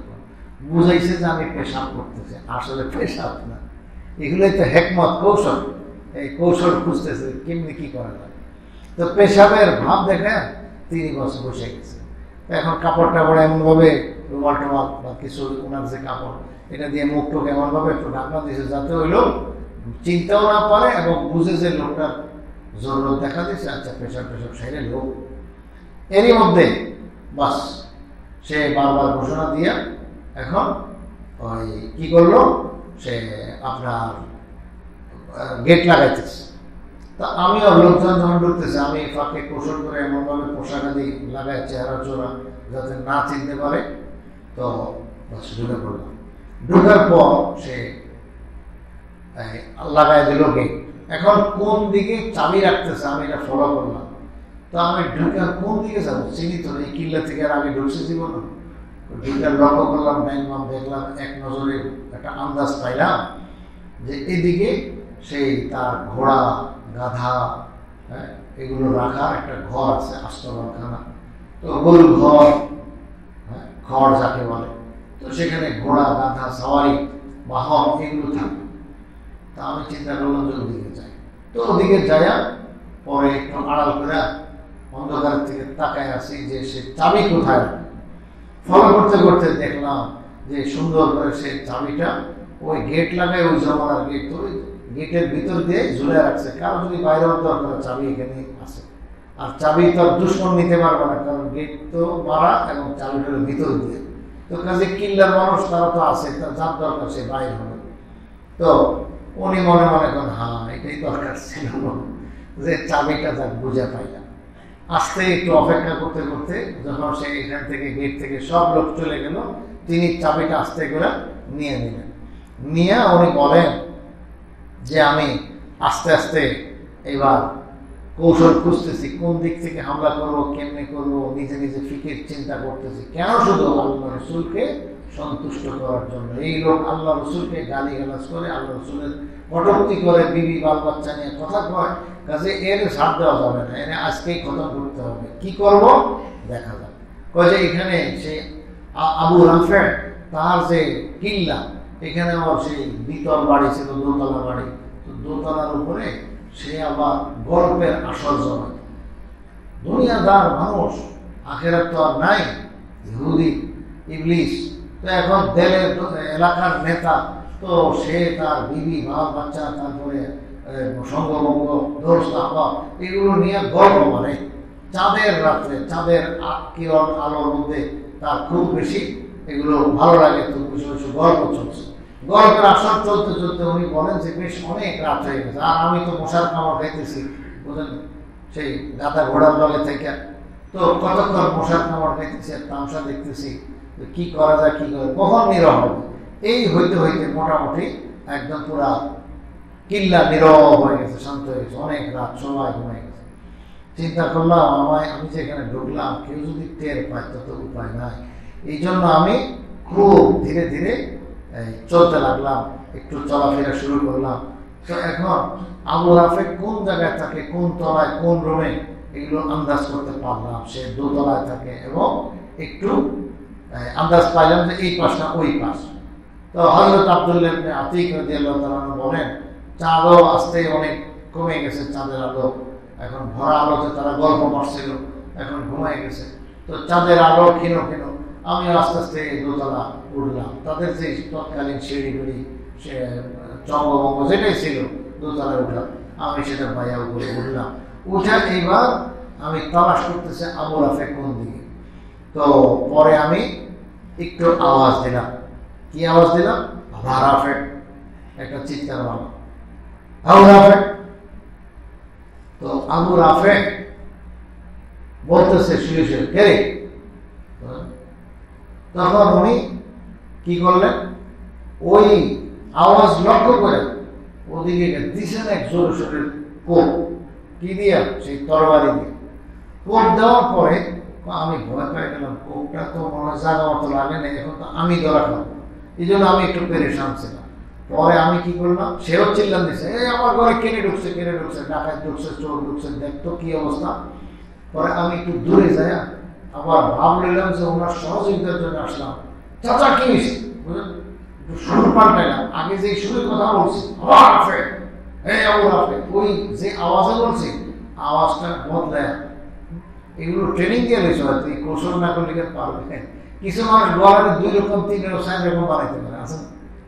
বুঝাইছে যে আমি পেশাব করতেছি, আসলে পেশাব না, এগুলোই তো হেকমত, কৌশল, এই কৌশল খুঁজতেছে কেমনি কি করা যায়। তো পেশাবের ভাব দেখে তিনি বসে গেছে। এখন কাপড় টাপড় এমনভাবে রুমাল টুমাল বা কিছু ওনার যে কাপড়, এটা দিয়ে মুখ টুক এমনভাবে একটু ঢাকনা দিয়েছে যাতে ওই লোক চিন্তাও না পারে এবং বুঝে যে লোকটার জরুরত দেখা দিচ্ছে, আচ্ছা পেশাব সাইডে লোক। এরই মধ্যে বাস সে বারবার ঘোষণা দিয়া এখন ওই কি করলো, সে আপনার গেট লাগাইতেছে। তা আমিও লোকজন যখন ঢুকতেছে, আমি ফাঁকে কৌশল করে এমনভাবে পোশাক আদি লাগাই, চেহারা চোরা যাতে না চিনতে পারে। তো বাস ঢুকে পড়লাম। ঢুকার পর সে লাগাই দিল গেট। এখন কোন দিকে চাবি রাখতেছে আমি এটা ফলো করলাম। তো আমি ঢুকে কোন দিকে যাবো চিনি তো, এই কিল্লা থেকে আর আগে ঢুকছে জীবন, ঢুকার লক্ষ্য করলাম, ব্যাংকমান দেখলাম, এক নজরে একটা আন্দাজ পাইলাম যে এদিকে সেই তার ঘোড়া গাধা এগুলো রাখার একটা ঘর আছে, আস্তরখানা, তো গরু ঘর, খড় যাকে বলে, তো সেখানে ঘোড়া গাধা সাওয়ারি বাহন এগুলো থাকবে। তা আমি চিন্তা করলাম যে ওদিকে যাই। তো ওদিকে যাইয়া পরে একটু আড়াল করে অন্ধকারের থেকে তাকায় আসি যে সে চাবি কোথায় রাখে। ফলো করতে করতে দেখলাম যে সুন্দর করে সে চাবিটা ওই গেট লাগায়, ওই জমানার গেট, তো ওই গেটের ভিতর দিয়ে ঝুলে রাখছে, কারণ যদি বাইরে দরকার চাবি এখানে আছে। আর চাবি তো আর দুশ্মন নিতে পারবে না, কারণ গেট তো মারা এবং চাবিটার ভিতর দিয়ে, তো কাজে কিল্লার মানুষ তারা তো আছে, তার যার দরকার সে বাইরে হবে। তো উনি মনে মনে করেন হ্যাঁ এটাই দরকার ছিল, যে চাবিটা যাক বুঝে পাইলাম। আস্তে একটু অপেক্ষা করতে করতে যখন সে এখান থেকে গেট থেকে সব লোক চলে গেল, তিনি চাবিটা আস্তে করে নিয়ে নিলেন। নিয়ে উনি বলেন যে আমি আস্তে আস্তে এবার কৌশল খুঁজতেছি, কোন দিক থেকে হামলা করবো, কেমনে করবো, নিজে নিজে ফিকির চিন্তা করতেছি। কেন? শুধু আল্লাহ রসুলকে সন্তুষ্ট করার জন্য। এই লোক আল্লাহ রসুলকে গালি গালাজ করে, আল্লাহ রসুলের কটূক্তি করে, বিবি বাল বাচ্চা নিয়ে কথা কয়, কাজে এর ছাড় দেওয়া যাবে না, এনে আজকেই খতম করতে হবে। কি করব দেখা যাবে। কয় যে এখানে সে আবু রাফে তার যে কিল্লা, এখানে আমার সেই দ্বিতল বাড়ি ছিল, দোতলা বাড়ি, তো দোতলার উপরে সে আবার গল্পের আসর জমায়। দুনিয়াদার মানুষ, আখেরাত তো আর নাই, ইহুদি ইবলিস, তো এখন দেলের এলাকার নেতা, তো সে তার বিবি বাল বাচ্চা তারপরে সঙ্গভঙ্গ দোস্ত আবার এগুলো নিয়ে গল্প মানে চাঁদের রাত্রে, চাঁদের কিরণ আলোর মধ্যে তার খুব বেশি এগুলো ভালো লাগে। তো বসে বসে গল্প চলছে, গল্পের আসর চলতে চলতে উনি বলেন যে বেশ অনেক রাত হয়ে গেছে, আর আমি তো মশার কামড় খাইতেছি, বুঝলেন, সেই গাদা ঘোড়ার লগে থেকে, তো কতক্ষণ মশার কামড় খাইতেছি আর তামসা দেখতেছি, কি করা যায়, কি করে কখন নীরব হবে। এই হইতে হইতে মোটামুটি একদম পুরা কিল্লা নীরব হয়ে গেছে, শান্ত হয়ে গেছে, অনেক রাত, সবাই ঘুমিয়ে গেছে। চিন্তা করলাম আমি যেখানে ঢুকলাম কেউ যদি টের পায় তো উপায় নাই, এই জন্য আমি খুব ধীরে ধীরে চলতে লাগলাম, একটু চলাফেরা শুরু করলাম। তো এখন আবু রাফে কোন জায়গায় থাকে, কোন তলায়, কোন রুমে, এগুলো আন্দাজ করতে পারলাম। সে দোতলায় থাকে এবং একটু আন্দাজ পাইলাম যে এই পাশটা ওই পাশ। তো হযরত আব্দুল্লাহ ইবনে আতিক রাদিয়াল্লাহু তাআলা বলেন, চাঁদও আস্তে অনেক কমে গেছে, চাঁদের আলো এখন ভরা আলোতে তারা গল্প মারছিল, এখন ঘুমায় গেছে। তো চাঁদের আলো ক্ষীণ ক্ষীণ, আমি আস্তে আস্তে দোতলা উঠলাম। তাদের যে তৎকালীন সিঁড়ি গুড়ি, সে চঙ্গভঙ্গ যেটাই ছিল, দোতলায় উঠলাম, আমি সেটা পাইয়া উপরে উঠলাম। উঠে এইবার আমি তালাশ করতেছে আবু রাফে কোন দিকে। তো পরে আমি একটু আওয়াজ দিলাম। কি আওয়াজ দিলাম? আবু রাফে, একটা চিৎকার মারলাম, আবু রাফে। তো আবু রাফে বলতেছে শুয়ে শুয়ে, কে রে? তখন উনি কি করলেন, ওই আওয়াজ লক্ষ্য করে ওদিকে দিছেন এক জোরে সোরে কোপ। কি দিয়া? সেই তরবারি দিয়ে কোপ দেওয়ার পরে আমি ভয় পেয়ে গেলাম, কোপটা তো মনে জায়গা মতো লাগে না, এখন তো আমি ধরা খাবো, এই জন্য আমি একটু পেরেশান ছিলাম। পরে আমি কি করলাম, সেও চিল্লান দিচ্ছে, এই আমার ঘরে কেনে ঢুকছে, কেনে ঢুকছে, ডাকাত ঢুকছে, চোর ঢুকছে, দেখতো কি অবস্থা। পরে আমি একটু দূরে যাই, আবার ভাব নিলাম যে ওনার সহযোগিতার জন্য আসলাম। চাচা কি হয়েছে? সুর পাল্টাইলাম, আগে যে সুরে কথা বলছি, ওই যে আওয়াজে বলছি, আওয়াজটা বদলায়। এগুলো ট্রেনিং দিয়ে রয়েছে, হয়তো এই কৌশল না করলে পারবে। কিছু মানুষ গলাটা 2 রকম 3 রকম 4 রকম বানাইতে পারে, আসেন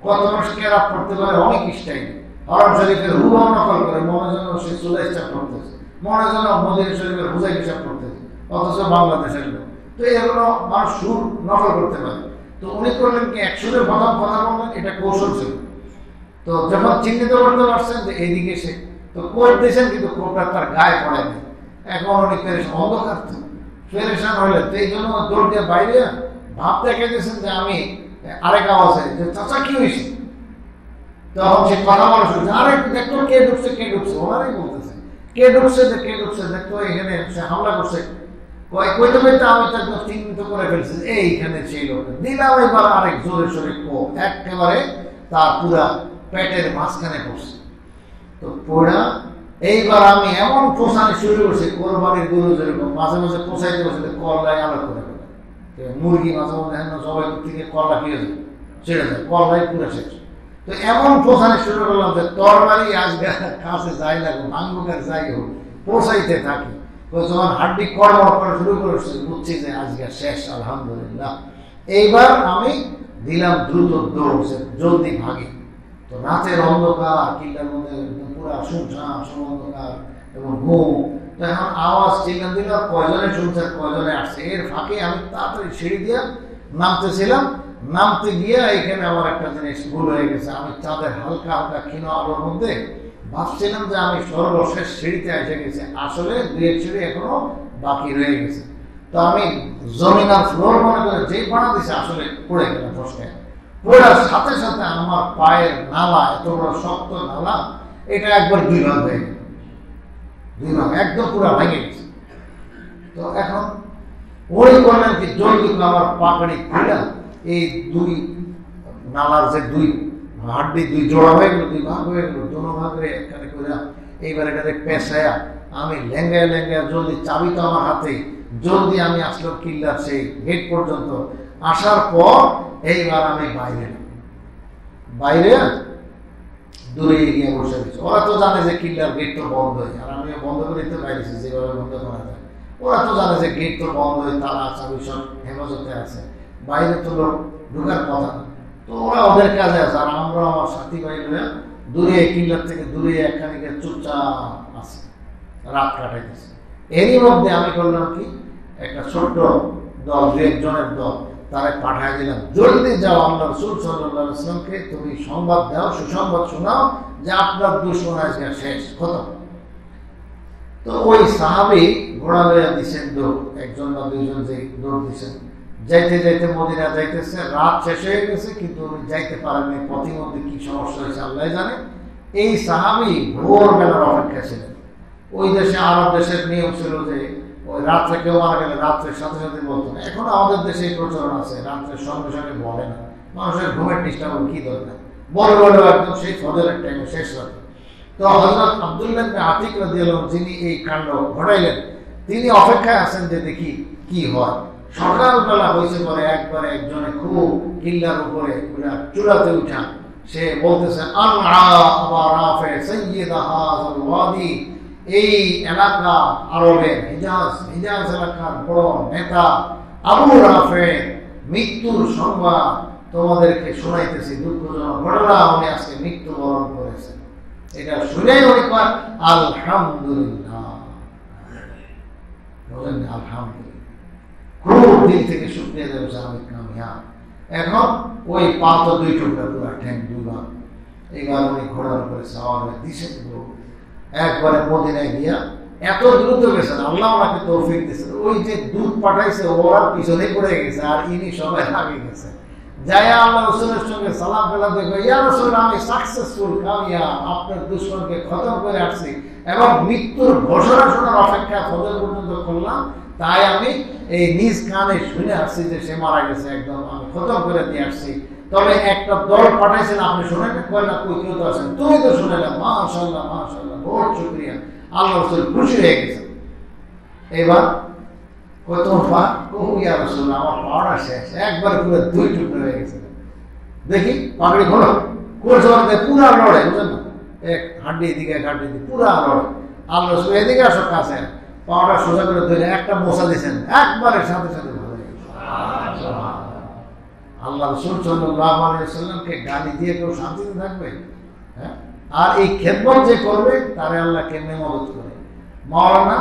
কত মানুষ কেরাপ করতে পারে অনেক স্টাইল। হরম শরীফের হুবাও নকল করে, মনে যেন সে চুলা হিসাব করতেছে, মনে যেন মদিনা শরীফের হুজাই হিসাব করতেছে, অথচ বাংলাদেশের লোক। তো এগুলো মানুষ সুর নকল করতে পারে। তো উনি করলেন কি, এক সুরে প্রথম কথা বললেন, এটা কৌশল ছিল। তো যখন চিহ্নিত করতে পারছেন যে এইদিকে সে, তো কোট দিয়েছেন, কিন্তু কোটটা তার গায়ে পড়েনি। এখন উনি অন্ধকার তো পেরেশান হইলেন, তো এই জন্য দৌড় দিয়ে বাইরে ভাব দেখে দিয়েছেন যে আমি আরেক আওয়াজে, যে চাচা কি হয়েছে? তখন সে কথা বলা শুরু, আরে দেখতো কে ঢুকছে, কে ঢুকছে, ওনারাই বলতেছে কে ঢুকছে, যে কে ঢুকছে, দেখতো এখানে সে হামলা করছে। কইতে কইতে আমি তাকে চিহ্নিত করে ফেলছি, এইখানে সেই লোক দিলাম। এবার আরেক জোরে সোরে কোপ, একেবারে তার পুরা পেটের মাঝখানে পড়ছে। তো পোড়া এইবার আমি এমন পোষানি শুরু করছি, কোরবানির গরু যেরকম মাঝে মাঝে পোষাইতে বসে কল্লায় আলাদা করে মুরগি, মাঝে মাঝে সবাই থেকে কল্লা খেয়ে যায়, ছেড়ে যায়, কল্লাই পুরো শেষ। তো এমন পোষানি শুরু করলাম যে তরবারি আজকে কাছে যাই লাগবে, ভাঙ্গুকের যাই হোক, পোষাইতে থাকি। যখন হাড্ডি কড়মড় করা শুরু করেছে, বুঝছি যে আজকে শেষ, আলহামদুলিল্লাহ। এইবার আমি দিলাম দ্রুত দৌড়, জলদি ভাগি। তো রাতের অন্ধকার, কিল্লার মধ্যে পুরা শুনশান অন্ধকার এবং ঘুম। তো এখন আওয়াজ চিল্লান দিল, কয়জনে শুনছে, কয়জনে আসছে। এর ফাঁকে আমি তাড়াতাড়ি সিঁড়ি দিয়ে নামতেছিলাম। নামতে গিয়ে এখানে আমার একটা জিনিস ভুল হয়ে গেছে। আমি চাঁদের হালকা হালকা ক্ষীণ আলোর মধ্যে ভাবছিলাম যে আমি সর্বশেষ সিঁড়িতে এসে গেছি, আসলে 2 সিঁড়ি এখনো বাকি রয়ে গেছে। তো আমি জমিন আর ফ্লোর মনে করে যেই পাড়া দিছে, আসলে পড়ে গেলাম ফসকায়। পড়ার সাথে সাথে আমার পায়ের নালা, এত বড় শক্ত নালা, এটা একবার 2 ভাগ হয়ে গেল, 2 ভাগ একদম পুরো ভেঙে গেছে। তো এখন ওই করলেন কি, জলদি আমার পাকড়ি খুলে এই 2 নালার যে 2 হাড্ডি 2 জোড়া হয়ে গেল, 2 ভাগ হয়ে গেল, দোনো ভাগে একখানে করে এইবার এটাতে পেশায়া আমি লেঙ্গায় লেঙ্গায় জলদি, চাবি তো আমার হাতে, জলদি আমি আসলাম কিল্লার সেই গেট পর্যন্ত। আসার পর এইবার আমি বাইরে দূরে গিয়ে বসে গেছি। ওরা তো জানে যে কিল্লার গেট তো বন্ধ হয়ে, আর আমিও বন্ধ করে দিতে পাইছি যেভাবে বন্ধ করা যায়। ওরা তো জানে যে গেট তো বন্ধ হয়ে, তালা চাবি সব হেফাজতে আছে, বাইরে তো লোক ঢুকার কথা না। তো ওরা ওদের কাজে আছে, আর আমরা আমার সাথী ভাই দূরে, কিল্লার থেকে দূরে একখানে চুপচাপ আছে, রাত কাটাইতেছে। এরই মধ্যে আমি করলাম কি, একটা ছোট্ট দল, 2-1 জনের দল, তারা পাঠায় দিলাম, জলদি যাও আল্লাহ রাসূল সাল্লাল্লাহু আলাইহি ওয়াসাল্লামকে তুমি সংবাদ দাও, সুসংবাদ শোনাও যে আপনার দুশমন আজকে শেষ, খতম। তো ওই সাহাবী ঘোড়া লইয়া দিচ্ছেন দৌড়, 1জন বা 2জন যে দৌড় দিচ্ছেন, যাইতে যাইতে মদিনা যাইতেছে, রাত শেষ হয়ে গেছে, কিন্তু উনি যাইতে পারেননি। পথের মধ্যে কি সমস্যা হয়েছে আল্লাহ জানে। এই সাহাবী ভোরবেলার অপেক্ষা ছিলেন। ওই দেশে, আরব দেশের নিয়ম ছিল যে ওই রাত্রে কেউ মারা গেলে রাত্রের সাথে সাথে বলতো না। এখন আমাদের দেশে এই প্রচলন আছে, রাত্রের সঙ্গে সঙ্গে বলে না, মানুষের ঘুমের ডিস্টার্ব কি দরকার, বলে বলেও একদম সেই ফজরের টাইমে শেষ রাতে। তো হযরত আব্দুল্লাহ ইবনে আতিক রাদিয়াল্লাহু আনহু, যিনি এই কাণ্ড ঘটাইলেন, তিনি অপেক্ষায় আছেন যে দেখি কি হয়। সকালবেলা হয়েছে পরে একবারে একজনে খুব কিল্লার উপরে চূড়াতে উঠা সে বলতেছে, এই এলাকা আরবের হিজাজ এলাকার বড় নেতা আবু রাফে মৃত্যুর সংবাদ তোমাদেরকে শোনাইতেছি, দুঃখজনক ঘটনা, উনি আজকে মৃত্যুবরণ করেছেন। এটা শুনেই উনি কয় আলহামদুলিল্লাহ, আলহামদুলিল্লাহ, খুব দিল থেকে শুকরিয়া দেবছে আমি কামিয়াব। এখন ওই পা তো 2 টুকরা, পুরা ঠ্যাং 2 ভাগ। এইবার উনি ঘোড়ার উপরে সাওয়ার হয়ে দিছে, একবারে মদিনায় গিয়া এত দ্রুত গেছেন, আল্লাহ ওনাকে তৌফিক দিয়েছেন। ওই যে দুধ পাঠাইছে ওরা পিছনে পড়ে গেছে, আর ইনি সবাই আগে গেছে। যাইয়া আল্লাহ রাসূলের সঙ্গে সালাম ফেলা, দেখো ইয়া রাসূল আমি সাকসেসফুল, কামিয়াব, আপনার দুশমনকে খতম করে আসছি এবং মৃত্যুর ঘোষণা শোনার অপেক্ষা ফজর পর্যন্ত করলাম, তাই আমি এই নিজ কানে শুনে আসছি যে সে মারা গেছে, একদম আমি খতম করে দিয়ে আসছি। তবে একটা দল পাঠাইছেন, আপনি শোনেন কয় না, কই কেউ তো আছেন, তুমি তো শুনেলাম, মাশাআল্লাহ মাশাআল্লাহ, বহুত শুকরিয়া। আল্লাহ রাসূল খুশি হয়ে গেছেন। এবার কই তোমার পা, কহু ইয়া রাসূল আমার পাওয়াটা শেষ, একবার পুরো 2 টুকরো হয়ে গেছে। দেখি পাগড়ি খোলো, কোন জোরে পুরা লড়ে, বুঝলেন না, এক হাড্ডি এদিকে এক হাড্ডি এদিকে পুরা লড়ে। আল্লাহ রাসূল এদিকে আসো কাছে, পাওয়াটা সোজা করে ধরে একটা মোছা দিয়েছেন, একবারে সাথে সাথে ভালো হয়ে গেছে। আল্লাহ রাসূল সাল্লাল্লাহু আলাইহি ওয়াসাল্লামকে গালি দিয়ে কেউ শান্তিতে থাকবে? হ্যাঁ, আর এই খেদমত যে করবে তারে আল্লাহ কেমনে মদত করে। মাওলানা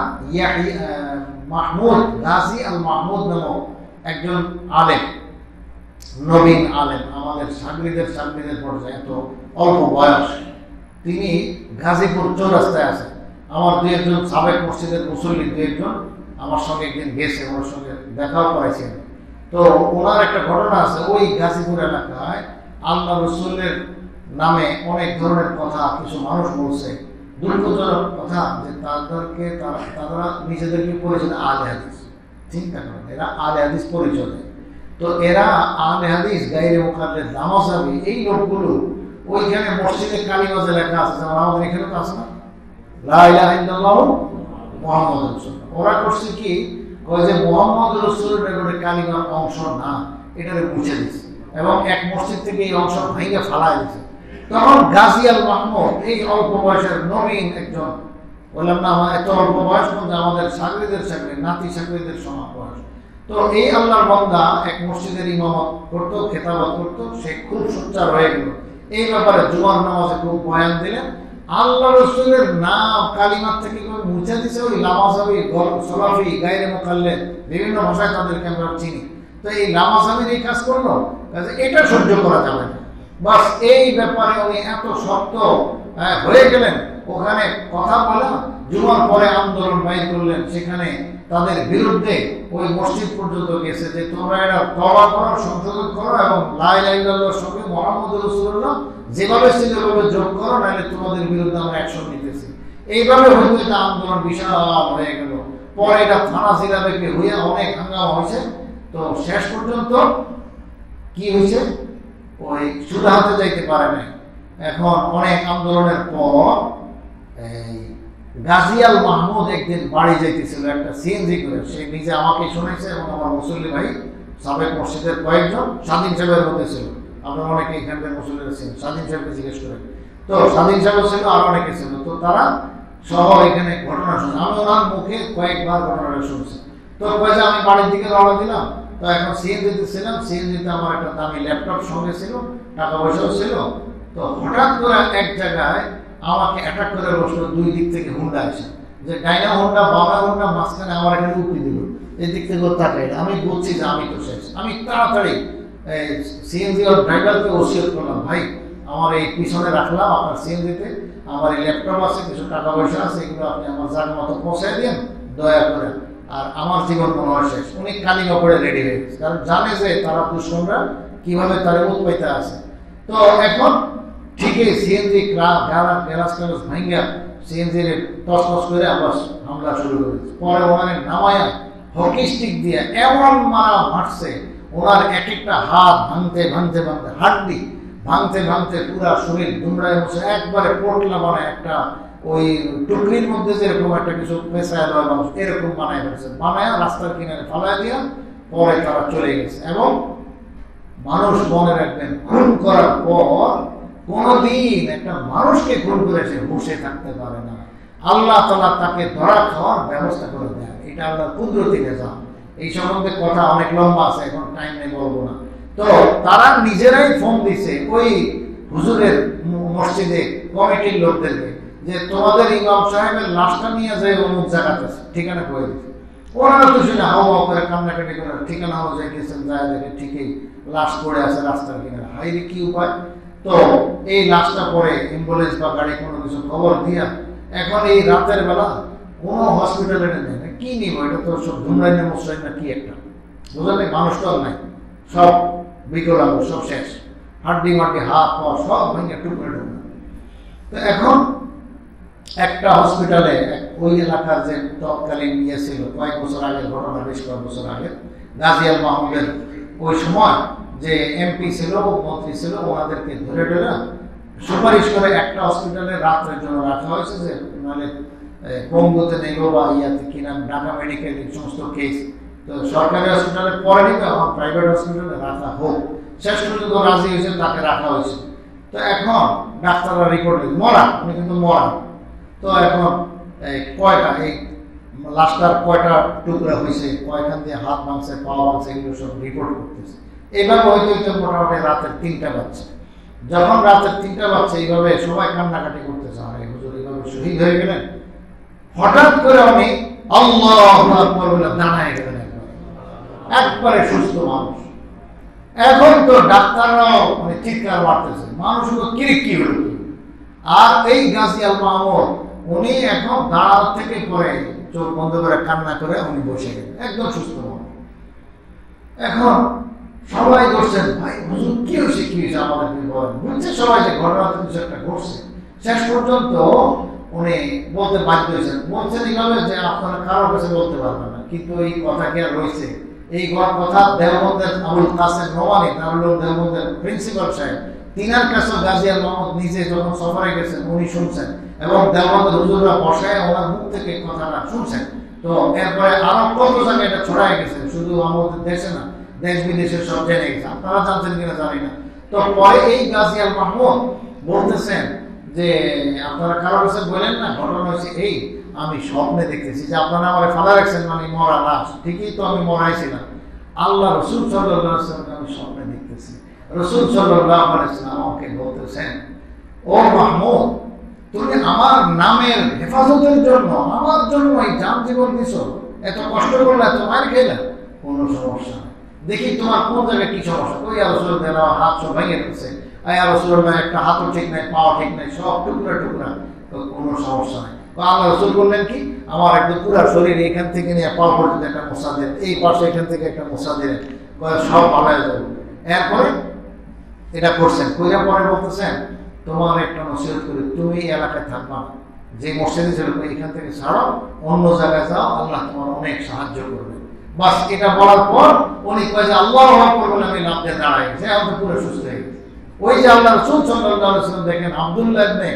মাহমুদ গাজী আল মাহমুদ নামক একজন আলেম, নবীন আলেম, আমাদের সাগরিদের পর্যায়ে, এত অল্প বয়স, তিনি গাজীপুর চৌরাস্তায় আছেন। আমার 2-1 জন সাবেক মসজিদের মুসল্লি 2-1 জন আমার সঙ্গে একদিন গেছে, ওনার সঙ্গে দেখাও করাইছেন। তো ওনার একটা ঘটনা আছে, ওই গাজীপুর এলাকায় আল্লাহ রাসূলের নামে অনেক ধরনের কথা কিছু মানুষ বলছে, দুঃখজনক কথা, যে তারা নিজেদেরকে পরিচয় আহলে হাদিস। চিন্তা করেন, এরা আহলে হাদিস পরিচয় দেয়। তো এরা আহলে হাদিস, গায়রে মুকাল্লিদ, লামাযাবি, এই লোকগুলো ওইখানে মসজিদে কালিমাজে লেখা আছে, যেমন আমাদের এখানে তো আছে না, লা ইলাহা ইল্লাল্লাহু মুহাম্মাদুর রাসূলুল্লাহ। ওরা করছে কি, কয় যে মুহাম্মদ রাসূলের একটা কালিমার অংশ না, এটারে মুছে দিচ্ছে এবং এক মসজিদ থেকে এই অংশ ভেঙে ফালাই দিচ্ছে। তখন গাজী আল মাহমুদ, এই অল্প বয়সের নবীন একজন, বললাম না আমার এত অল্প বয়স, কিন্তু আমাদের সাগরিদের নাতি সাগরিদের সমান বয়স। তো এই আল্লাহর বান্দা এক মসজিদের ইমামত করতো, খেতাবত করতো, সে খুব সোচ্চার হয়ে গেল। এই ব্যাপারে জুমার নামাজে খুব বয়ান দিলেন। আল্লাহ রাসূলের নাম কালিমার থেকে মুছে দিছে ওই লামাযাবি, সলাফি, গায়রে মুকাল্লিদ, বিভিন্ন ভাষায় তাদেরকে আমরা চিনি। তো এই লামাযাবির এই কাজ করলো, এটা সহ্য করা যাবে না। বাস এই ব্যাপারে উনি এত শক্ত হয়ে গেলেন, ওখানে কথা বলে জুমার পরে আন্দোলন বাইর করলেন। সেখানে তাদের বিরুদ্ধে ওই মসজিদ পর্যন্ত গেছে যে তোমরা এটা তওবা করো, সংশোধন করো এবং লা ইলাহা ইল্লাল্লাহর সঙ্গে মুহাম্মদুর রাসূলুল্লাহ যেভাবে ছিল ওভাবে যোগ করো, নাহলে তোমাদের বিরুদ্ধে আমরা অ্যাকশন নিতেছি। এইভাবে হয়তো এটা আন্দোলন বিশাল হয়ে গেল। পরে এটা থানা জিরাবেকে হইয়া অনেক হাঙ্গামা হয়েছে। তো শেষ পর্যন্ত কি হয়েছে, ওই সুদা হাতে যাইতে পারে নাই। এখন অনেক আন্দোলনের পর এই গাজিয়াল মাহমুদ একদিন বাড়ি যাইতেছিল একটা সিএনজি করে, সে নিজে আমাকে শুনেছে এবং আমার মুসল্লি ভাই সাবেক মসজিদের কয়েকজন স্বাধীন সাহেবের মধ্যে ছিল, আপনারা অনেকে এখানকার মুসল্লিরা ছিলেন, স্বাধীন সাহেবকে জিজ্ঞেস করেন। তো স্বাধীন সাহেব ছিল আর অনেকে ছিল, তো তারা সহ এখানে ঘটনা শুনছে। আমি ওনার মুখে কয়েকবার ঘটনাটা শুনছি। তো কয়েছে আমি বাড়ির দিকে রওনা দিলাম। তো এখন সিএনজিতে ছিলাম, সিএনজিতে আমার একটা দামি ল্যাপটপ সঙ্গে ছিল, টাকা পয়সাও ছিল। তো হঠাৎ করে এক জায়গায় আমাকে অ্যাটাক করে বসলো, দুই দিক থেকে হুন্ডা আসে, যে ডাইনা হুন্ডা বাবা হুন্ডা, মাঝখানে আমার একটা উক্তি দিল, এই দিক থেকে তাকাই। আমি বলছি যে আমি তো শেষ। আমি তাড়াতাড়ি সিএনজি আর ড্রাইভারকে ওসিয়ত করলাম, ভাই আমার এই পিছনে রাখলাম আপনার সিএনজিতে, আমার এই ল্যাপটপ আছে, কিছু টাকা পয়সা আছে, এগুলো আপনি আমার জায়গা মতো পৌঁছায় দিন দয়া করে, আর আমার জীবন মনে হয় শেষ। উনি কালি কাপড়ে রেডি হয়ে গেছে, কারণ জানে যে তারা দুশ্মনরা কিভাবে তারা উৎপাইতে আছে। তো এখন ঠিকই সিএনজি গ্যালাস ভাঙ্গা সিএনজি টস করে আবার হামলা শুরু করেছে। পরে ওনার নামায়া হকি স্টিক দিয়ে এমন মারা মারছে, ওনার এক একটা হাত ভাঙতে হাড্ডি ভাঙতে পুরা শরীর দুমড়ায় বসে একবারে পোটলা বানায়, একটা ওই টুকরির মধ্যে যেরকম একটা কিছু পেশায় দেওয়া মানুষ এরকম বানায় ফেলেছে, বানায় রাস্তার কিনারে ফালাই দিয়া পরে তারা চলে গেছে। এবং মানুষ মনে রাখবেন, খুন করার পর কোনদিন একটা মানুষকে খুন করে সে বসে থাকতে পারে না, আল্লাহ তাআলা তাকে ধরা খাওয়ার ব্যবস্থা করে দেয়। এটা আল্লাহর কুদরতি নিজাম। এই সম্বন্ধে কথা অনেক লম্বা আছে, এখন টাইম নেই, বলবো না। তো তারা নিজেরাই ফোন দিছে ওই হুজুরের মসজিদে কমিটির লোকদেরকে, যে তোমাদের ইমাম সাহেবের লাশটা নিয়ে যায় অমুক জায়গাতে আছে, ঠিকানা করে দিচ্ছে। ওনারা তো শুনে হাওয়া করে কান্নাকাটি করে ঠিকানা অনুযায়ী গেছেন, যায় দেখে ঠিকই লাশ পড়ে আছে রাস্তার কিনারে। হাইরে কি উপায়! তো এই লাশটা পরে অ্যাম্বুলেন্স বা গাড়ি কোনো কিছু খবর দিয়া এখন এই রাতের বেলা কোনো হসপিটালে নেই না, কি নিব? এটা তো সব ধুমরাইনে মশাই না কি একটা, বুঝলেন? মানুষ তো নাই, সব বিকলাঙ্গ, সব শেষ, হাড্ডি মাড্ডি হাত পা সব ভেঙে টুকরে টুকরে। তো এখন একটা হসপিটালে ওই এলাকার যে তৎকালীন ইয়ে ছিল, কয়েক বছর আগের ঘটনা, বেশ কয়েক বছর আগে, গাজিয়াল মাহমুদের ওই সময় যে এমপি ছিল, মন্ত্রী ছিল, ওনাদেরকে ধরে সুপারিশ করে একটা হসপিটালে রাত্রের জন্য রাখা হয়েছে, যে মানে পঙ্গুতে নেব বা ইয়াতে কিনা ঢাকা মেডিকেল সমস্ত কেস, তো সরকারি হসপিটালে পরে নিবে, এখন প্রাইভেট হসপিটালে রাখা হোক। শেষ পর্যন্ত রাজি হয়েছে, তাকে রাখা হয়েছে। তো এখন ডাক্তাররা রিপোর্ট মরা, উনি কিন্তু মরা। তো এখন কয়টা এই লাশটার কয়টা টুকরা হয়েছে, কয়খান দিয়ে হাত ভাঙছে, পা ভাঙছে, এগুলো সব রিপোর্ট করতেছে। এইভাবে হইতে মোটামুটি রাতের ৩টা বাজছে। যখন রাতের ৩টা বাজছে, এইভাবে সবাই কান্নাকাটি করতেছে, আর হুজুর এইভাবে শহীদ হয়ে গেলেন। হঠাৎ করে উনি আল্লাহু আকবার বলে দাঁড়ায় গেলেন, একবারে সুস্থ মানুষ। এখন তো ডাক্তাররাও মানে চিৎকার মারতেছে, মানুষগুলো কিরিকি হল। আর এই গাজিয়াল মাহমুদ উনি এখন দাঁড়ার থেকে পরে চোখ বন্ধ করে কান্না করে উনি বসে গেলেন, একদম সুস্থ মানুষ। এখন সবাই বলছেন, ভাই হুজুর কি হয়েছে আমাদেরকে বলেন। বুঝছে সবাই যে ঘটনাতে কিছু একটা ঘটছে। শেষ পর্যন্ত উনি বলতে বাধ্য হয়েছেন, বলছেন এইভাবে যে আপনারা কারোর কাছে বলতে পারবেন না, কিন্তু এই কথা কি আর রয়েছে? এই কথা দেওবন্দের আবুল কাসেম নোমানী, দারুল দেওবন্দের প্রিন্সিপাল সাহেব, তিনার কাছে গাজিয়াল মাহমুদ নিজে যখন সফরে গেছেন উনি শুনছেন, এবং দেওবন্দের হুজুররা বসায় ওনার মুখ থেকে কথাটা শুনছেন। তো এরপরে আরো কত জায়গায় এটা ছড়াই গেছে, শুধু আমাদের দেশে না, দেশ বিদেশের সব জেনে গেছে, আপনারা জানছেন কিনা জানি না। তো পরে এই গাজিয়াল মাহমুদ বলতেছেন যে আপনারা কারো কাছে বলেন না, ঘটনা হচ্ছে এই, আমি স্বপ্নে দেখতেছি যে আপনারা আমার ফালা রাখছেন, মানে মরা লাশ, ঠিকই তো আমি মরাইছিলাম। আল্লাহ রসুল সাল্লাল্লাহু আলাইহি ওয়াসাল্লাম আমি স্বপ্নে দেখতেছি, রসুল সাল্লাল্লাহু আলাইহি ওয়াসাল্লাম আমাকে বলতেছেন, ও মাহমুদ, তুমি আমার নামের হেফাজতের জন্য আমার জন্য এই জান জীবন দিছো, এত কষ্ট করলে, এত মার খেলে, কোনো সমস্যা নেই, দেখি তোমার কোন জায়গায় কি সমস্যা। ওই রসুল দেওয়া হাত সব ভেঙে গেছে, রসুল্লাহ একটা হাতও ঠিক নাই, পাও ঠিক নাই, সব টুকরা টুকরা, তো কোনো সমস্যা নেই। আল্লাহ রসুল বললেন কি, আমার একদম পুরা শরীর এখান থেকে নিয়ে পা পর্যন্ত একটা মশা দেন, এই পাশে এখান থেকে একটা মশা দিলেন, সব ভালো হয়ে যাবে। এরপরে এটা করছেন, কইরা পরে বলতেছেন, তোমার একটা নসিহত করি, তুমি এই এলাকায় থাকবা না, যে মসজিদে ছিল এখান থেকে ছাড়াও, অন্য জায়গায় যাও, আল্লাহ তোমার অনেক সাহায্য করবে। বাস এটা বলার পর উনি কয়ে যে আল্লাহু আকবার বলে আমি লাফ দিয়ে দাঁড়াই গেছি, এখন তো পুরো সুস্থ হয়ে গেছে। ওই যে আল্লাহ রাসূল সাল্লাল্লাহু আলাইহি ওয়াসাল্লাম দেখেন, আব্দুল্লাহ ইবনে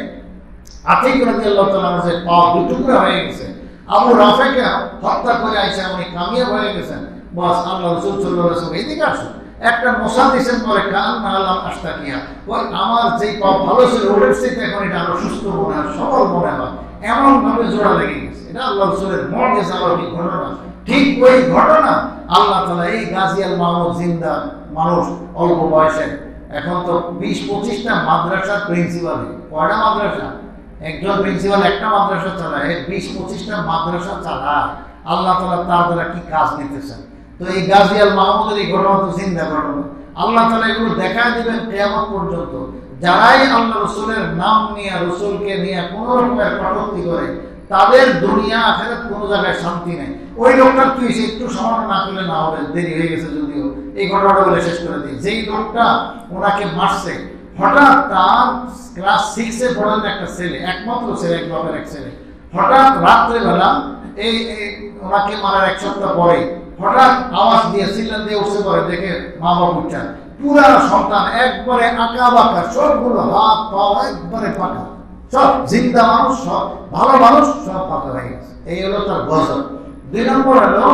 আতিক রাদিয়াল্লাহু তাআলা যে পা দুটুকরা হয়ে গেছে, আবু রাফেকে হত্যা করে আইসা উনি কামিয়াব হয়ে গেছেন। বাস আল্লাহ রাসূল সাল্লাল্লাহু আলাইহি ওয়াসাল্লাম এদিকে আসুন, একটা মশা দিয়েছেন পরে কান না আল্লাহ আস্তাকিয়া, ওই আমার যেই পা ভালো ছিল ওটার চাইতে এখন এটা আরো সুস্থ মনে হয়, সবল মনে হয়, এমন ভাবে জোড়া লেগে গেছে। এটা আল্লাহ রাসূলের মুজিজা অলৌকিক ঘটনা। ঠিক ওই ঘটনা আল্লাহ তাআলা এই গাজী আল মাহমুদ জিন্দা মানুষ, অল্প বয়সে, এখন তো 20-25টা মাদ্রাসার প্রিন্সিপাল। কয়টা মাদ্রাসা? একজন প্রিন্সিপাল একটা মাদ্রাসা চালায়, 20-25টা মাদ্রাসা চালায়। আল্লাহ তাআলা তার দ্বারা কি কাজ নিতেছেন। তো এই গাজী আল মাহমুদের এই ঘটনা তো জিন্দা ঘটনা। আল্লাহ তাআলা এগুলো দেখায় দিবেন কিয়ামত পর্যন্ত। যারাই আল্লাহ রাসূলের নাম নিয়ে, রাসূলকে নিয়ে কোনো রকমের কটূক্তি করে, তাদের দুনিয়া আখিরাত কোনো জায়গায় শান্তি নেই। ওই লোকটার কি হয়েছে একটু সামান্য না করলে না হবে, দেরি হয়ে গেছে যদিও, এই ঘটনাটা বলে শেষ করে দিই। যেই লোকটা ওনাকে মারছে, হঠাৎ তার ক্লাস 6-এ পড়েন একটা ছেলে, একমাত্র ছেলে, এক বাপের এক ছেলে, হঠাৎ রাত্রেবেলা এই ওনাকে মারার 1 সপ্তাহ পরে হঠাৎ আওয়াজ দিয়ে চিল্লা দিয়ে উঠছে, পরে দেখে মা বাবা উঠছেন, পুরা সন্তান একবারে আঁকা বাঁকা, সবগুলো হাত পা একবারে পাকা, সব জিন্দা মানুষ, সব ভালো মানুষ, সব পাকা হয়ে গেছে। এই হলো তার গজব। 2 নম্বর হলো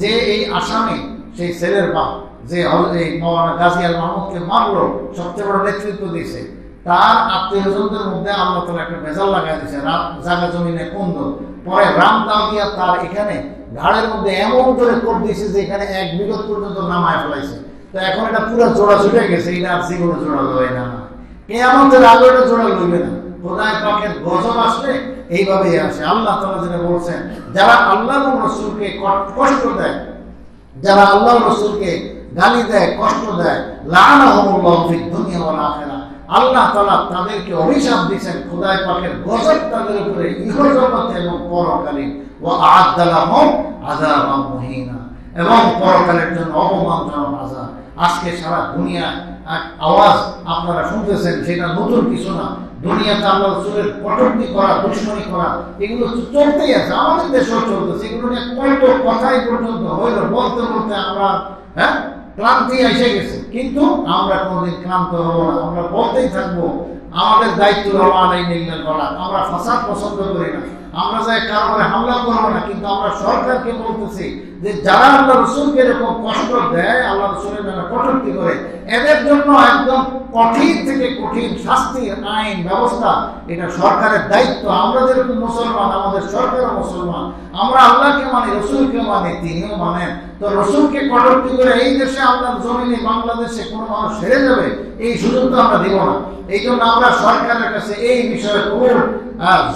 যে এই আসামি, সেই ছেলের বাপ, যে এই মওলানা গাজী আল মাহমুদকে মারলো, সবচেয়ে বড় নেতৃত্ব দিয়েছে, তার আত্মীয়স্বজনদের মধ্যে আল্লাহ তাআলা একটা ভেজাল লাগাই দিয়েছে, জায়গা জমিনে কুন্দ। পরে রামদাও দিয়া তার এখানে ঘাড়ের মধ্যে এমন করে কোপ দিয়েছে যে এখানে 1 বিঘত পর্যন্ত নামায় ফেলাইছে। তো এখন এটা পুরো জোড়া ছুটে গেছে, এটা আর জীবনে জোড়া লয় না, কিয়ামতের আগে এটা জোড়া লইবে না। খোদাই পাকের গজব আসলে এইভাবেই আসে। আল্লাহ তাআলা যেটা বলছেন, যারা আল্লাহ এবং রাসূলকে কষ্ট দেয়, যারা আল্লাহ রাসূলকে গালি দেয়, কষ্ট দেয়, লাআনাহুমুল্লাহু ফিদ দুনিয়া ওয়াল আখিরাহ, আল্লাহ তাআলা তাদেরকে অভিশাপ দিয়েছেন, খোদাই পাকের গজব তাদের উপরে ইহজগতে এবং পরকালে, ওয়া আ'আদ্দা লাহুম আযাবান মুহিনা, এবং পরকালের জন্য অপমানজনক আযাব। আজকে সারা দুনিয়া আওয়াজ আপনারা শুনতেছেন, সেটা নতুন কিছু না। দুনিয়াতে আল্লাহ রাসূলের কটূক্তি করা, দুশমনি করা, এগুলো চলতেই আছে, আমাদের দেশেও চলতেছে। এগুলো নিয়ে কত কথাই পর্যন্ত হইল, বলতে বলতে আমরা ক্লান্তি এসে গেছে, কিন্তু আমরা কোনোদিন ক্লান্ত হবো না, আমরা বলতেই থাকবো। আমাদের দায়িত্ব হলো আলাইহিল বালাগ। আমরা ফাসাদ পছন্দ করি না, আমরা যাই কারণে হামলা করবো না, কিন্তু আমরা সরকারকে বলতেছি যে যারা আল্লাহ রাসূলকে এরকম কষ্ট দেয়, আল্লাহ রাসূলের নামে কটূক্তি করে, এদের জন্য একদম কঠিন থেকে কঠিন শাস্তির আইন ব্যবস্থা, এটা সরকারের দায়িত্ব। আমরা যেরকম মুসলমান, আমাদের সরকারও মুসলমান, আমরা আল্লাহকে মানি, রাসূলকে মানি, তিনিও মানেন। তো রাসূলকে কটূক্তি করে এই দেশে, আল্লাহর জমিনে, বাংলাদেশে কোনো মানুষ হেরে যাবে, এই সুযোগ তো আমরা দিব না। এই জন্য আমরা সরকারের কাছে এই বিষয়ে খুব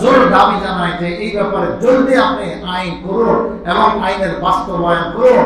জোর দাবি জানাই যে এই ব্যাপারে জলদি আপনি আইন করুন এবং আইনের বাস্তবায়ন করুন।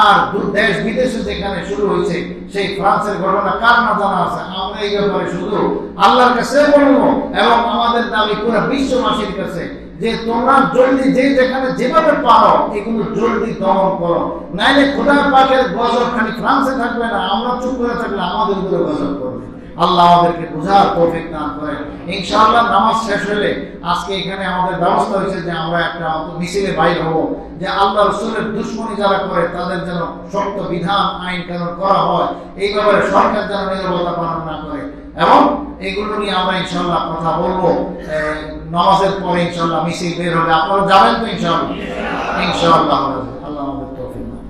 আর দেশ বিদেশে যেখানে শুরু হয়েছে, সেই ফ্রান্সের ঘটনা কার না জানা আছে, আমরা এই ব্যাপারে শুধু আল্লাহর কাছে বলবো এবং আমাদের দাবি পুরো বিশ্ববাসীর কাছে যে তোমরা জলদি যে যেখানে যেভাবে পারো এগুলো জলদি দমন করো, নাইলে খোদা পাকের গজব খালি ফ্রান্সে থাকবে না, আমরা চুপ করে থাকলে আমাদের উপরে গজব করবে। আল্লাহ আমাদেরকে বোঝার তৌফিক দান করেন। ইনশাআল্লাহ নামাজ শেষ হলে আজকে এখানে আমাদের ব্যবস্থা হয়েছে যে আমরা একটা মিছিলে বাইর হব, যে আল্লাহ রাসূলের দুশমনি যারা করে তাদের যেন শক্ত বিধান, আইন কানুন করা হয়, এই ব্যাপারে সরকার যেন নীরবতা পালন না করে, এবং এগুলো নিয়ে আমরা ইনশাআল্লাহ কথা বলবো। নামাজের পরে ইনশাআল্লাহ মিছিল বের হবে, আপনারা যাবেন তো ইনশাআল্লাহ? ইনশাআল্লাহ। আল্লাহ আমাদের তৌফিক দান।